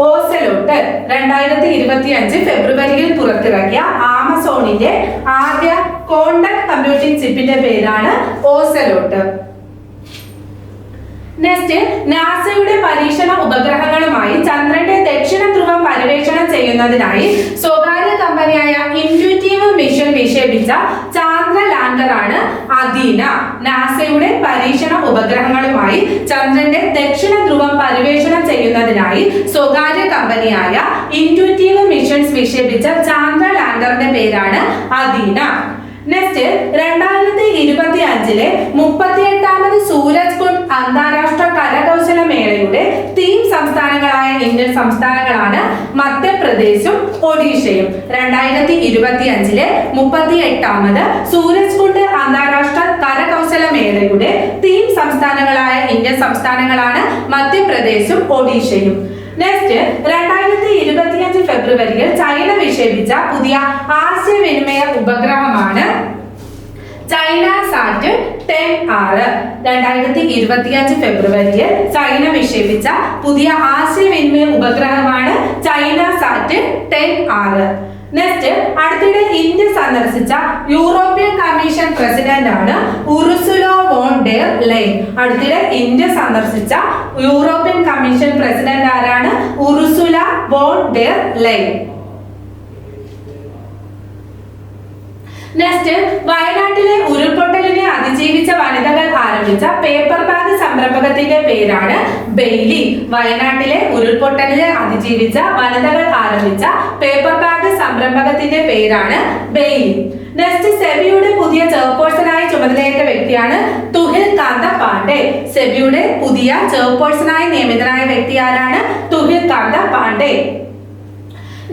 ഓസലോട്ട് 2025 ഫെബ്രുവരിയിൽ പുറത്തിറക്കിയ ആമസോണിന്റെ ആദ്യ ക്വാണ്ടം കമ്പ്യൂട്ടിംഗ് ചിപ്പിന്റെ പേരാണ് ഓസലോട്ട്. നെക്സ്റ്റ്, നാസയുടെ പരീക്ഷണ ഉപഗ്രഹങ്ങളുമായി ചന്ദ്രന്റെ ദക്ഷിണ ധ്രുവം പര്യവേക്ഷണം ചെയ്യുന്നതിനായി സ്വകാര്യ കമ്പനിയായ ഇൻട്യൂറ്റീവ് മിഷൻ വിക്ഷേപിച്ച ചാന്ദ്ര ലാൻഡറാണ് അഥീന. നാസയുടെ പരീക്ഷണ ഉപഗ്രഹങ്ങളുമായി ചന്ദ്രന്റെ ദക്ഷിണ ധ്രുവം പര്യവേക്ഷണം ചെയ്യുന്നതിനായി സ്വകാര്യ കമ്പനിയായ ഇൻട്യൂറ്റീവ് മിഷൻസ് വിക്ഷേപിച്ച ചാന്ദ്ര ലാൻഡറിന്റെ പേരാണ് അഥീന. നെക്സ്റ്റ്, 2025 38ാമത് സൂരജ് കുണ്ട് അന്താരാഷ്ട്ര കരകൗശല മേളയുടെ തീം സംസ്ഥാനങ്ങളായ ഇന്ത്യൻ സംസ്ഥാനങ്ങളാണ് മധ്യപ്രദേശും ഒഡീഷയും. 2025 38ാമത് സൂരജ് കുണ്ട് അന്താരാഷ്ട്ര കരകൗശല മേളയുടെ തീം സംസ്ഥാനങ്ങളായ ഇന്ത്യൻ സംസ്ഥാനങ്ങളാണ് മധ്യപ്രദേശും ഒഡീഷയും. നെക്സ്റ്റ്, 2025 ഫെബ്രുവരിയിൽ ചൈന വിക്ഷേപിച്ച പുതിയ ആശയവിനിമയ ഉപഗ്രഹമാണ് ചൈന സാറ്റ് 10R. 2025 ഫെബ്രുവരിയിൽ ചൈന വിക്ഷേപിച്ച പുതിയ ആശയവിനിമയ ഉപഗ്രഹമാണ് ചൈന സാറ്റ് 10R. നെക്സ്റ്റ്, അടുത്തിടെ ഇന്ത്യ സന്ദർശിച്ച യൂറോപ്യൻ കമ്മീഷൻ പ്രസിഡന്റ് ആണ് ഉർസുല വോൺ ഡെർ ലെയ്ൻ. അടുത്തിടെ ഇന്ത്യ സന്ദർശിച്ച യൂറോപ്യൻ കമ്മീഷൻ പ്രസിഡന്റ് ആരാണ്? Ursula von der Leyen. Next, വയനാട്ടിലെ ഉരുൾപൊട്ടലിനെ അതിജീവിച്ച വനിതകൾ ആരംഭിച്ച പേപ്പർ ബാഗ് സംരംഭകത്തിന്റെ പേരാണ് ബെയ്ലി. വയനാട്ടിലെ ഉരുൾപൊട്ടലിനെ അതിജീവിച്ച വനിതകൾ ആരംഭിച്ച പേപ്പർ ബാഗ് സംരംഭകത്തിന്റെ പേരാണ് ബെയ്ലി. നെക്സ്റ്റ്, സെബിയുടെ പുതിയ ചെയർപേഴ്സണായി ചുമതലയേറ്റ വ്യക്തിയാണ് തുഹിൽ കാന്ത പാണ്ഡെ. സെബിയുടെ പുതിയ ചെയർപേഴ്സണായി നിയമിതനായ വ്യക്തി ആരാണ്? തുഹിൽ കാന്ത പാണ്ഡെ.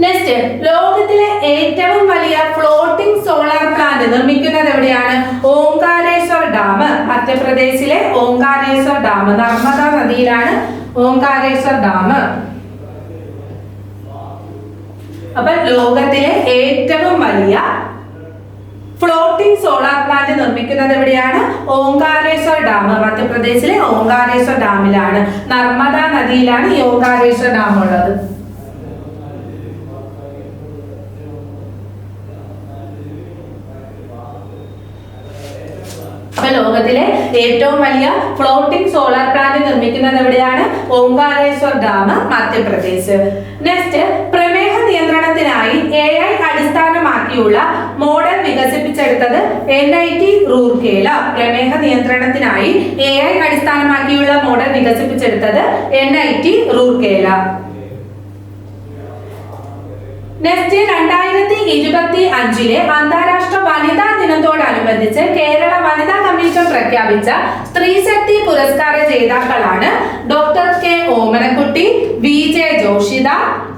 നെക്സ്റ്റ്, ലോകത്തിലെ ഏറ്റവും വലിയ ഫ്ലോട്ടിംഗ് സോളാർ പ്ലാന്റ് നിർമ്മിക്കുന്നത് എവിടെയാണ്? ഓംകാരേശ്വർ ഡാം. മധ്യപ്രദേശിലെ ഓംകാരേശ്വർ ഡാം, നർമ്മദ നദിയിലാണ് ഓംകാരേശ്വർ ഡാം. അപ്പൊ ലോകത്തിലെ ഏറ്റവും വലിയ ഫ്ലോട്ടിംഗ് സോളാർ പ്ലാന്റ് നിർമ്മിക്കുന്നത് എവിടെയാണ്? ഓംകാരേശ്വർ ഡാം. മധ്യപ്രദേശിലെ ഓംകാരേശ്വർ ഡാമിലാണ്, നർമ്മദ നദിയിലാണ് ഈ ഓംകാരേശ്വർ ഡാം ഉള്ളത്. അപ്പൊ ലോകത്തിലെ ഏറ്റവും വലിയ ഫ്ലോട്ടിംഗ് സോളാർ പ്ലാന്റ് നിർമ്മിക്കുന്നത് എവിടെയാണ്? ഓംകാരേശ്വർ ഡാം, മധ്യപ്രദേശ്. നെക്സ്റ്റ്, പ്രമേഹ നിയന്ത്രണത്തിനായി AI അടിസ്ഥാനമാക്കിയുള്ള മോഡൽ വികസിപ്പിച്ചെടുത്തത് NIT റൂർക്കേല. പ്രമേഹ നിയന്ത്രണത്തിനായി AI അടിസ്ഥാനമാക്കിയുള്ള മോഡൽ വികസിപ്പിച്ചെടുത്തത് NIT റൂർക്കേല. നെക്സ്റ്റ്, 2025 അന്താരാഷ്ട്ര വനിതാ ദിനത്തോടനുബന്ധിച്ച് കേരള വനിതാ കമ്മീഷൻ പ്രഖ്യാപിച്ച സ്ത്രീശക്തി പുരസ്കാര ജേതാക്കളാണ് doctor K Omanakutty, VJ Joshitha,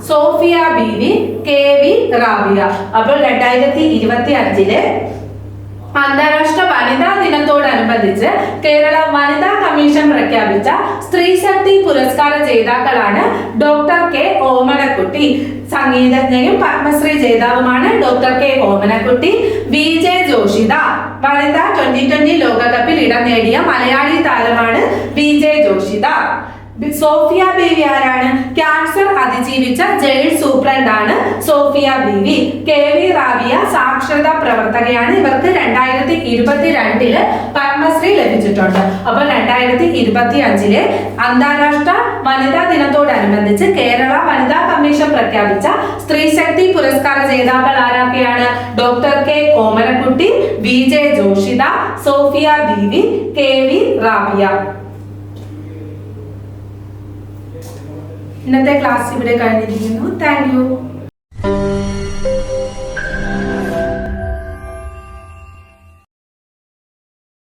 Sophia BV, KV Rabiya. അപ്പോൾ 2025 അന്താരാഷ്ട്ര വനിതാ ദിനത്തോടനുബന്ധിച്ച് കേരള വനിതാ കമ്മീഷൻ പ്രഖ്യാപിച്ച സ്ത്രീശക്തി പുരസ്കാര ജേതാക്കളാണ് ഡോക്ടർ കെ ഓമനക്കുട്ടി. സംഗീതജ്ഞയും Padmashri ജേതാവുമാണ് doctor K Omanakutty. VJ Joshitha, വനിതാ 2020 ലോകകപ്പിൽ ഇടം നേടിയ മലയാളി താരമാണ് VJ ജോഷിത. സോഫിയ BV ആരാണ്? ക്യാൻസർ അതിജീവിച്ച ജയിൽ സൂപ്രണ്ട് ആണ് സോഫിയ BV. KV റാബിയ സാക്ഷരതാ പ്രവർത്തകയാണ്. ഇവർക്ക് 2022 പത്മശ്രീ ലഭിച്ചിട്ടുണ്ട്. അപ്പോൾ 2025 അന്താരാഷ്ട്ര വനിതാ ദിനത്തോടനുബന്ധിച്ച് കേരള വനിതാ കമ്മീഷൻ പ്രഖ്യാപിച്ച സ്ത്രീശക്തി പുരസ്കാര ജേതാക്കൾ ആരൊക്കെയാണ്? Doctor K Omanakutty, VJ Joshitha, Sophia BV, KV Rabiya. ഇന്നത്തെ ക്ലാസ് ഇവിടെ കഴിഞ്ഞിരിക്കുന്നു. Thank U.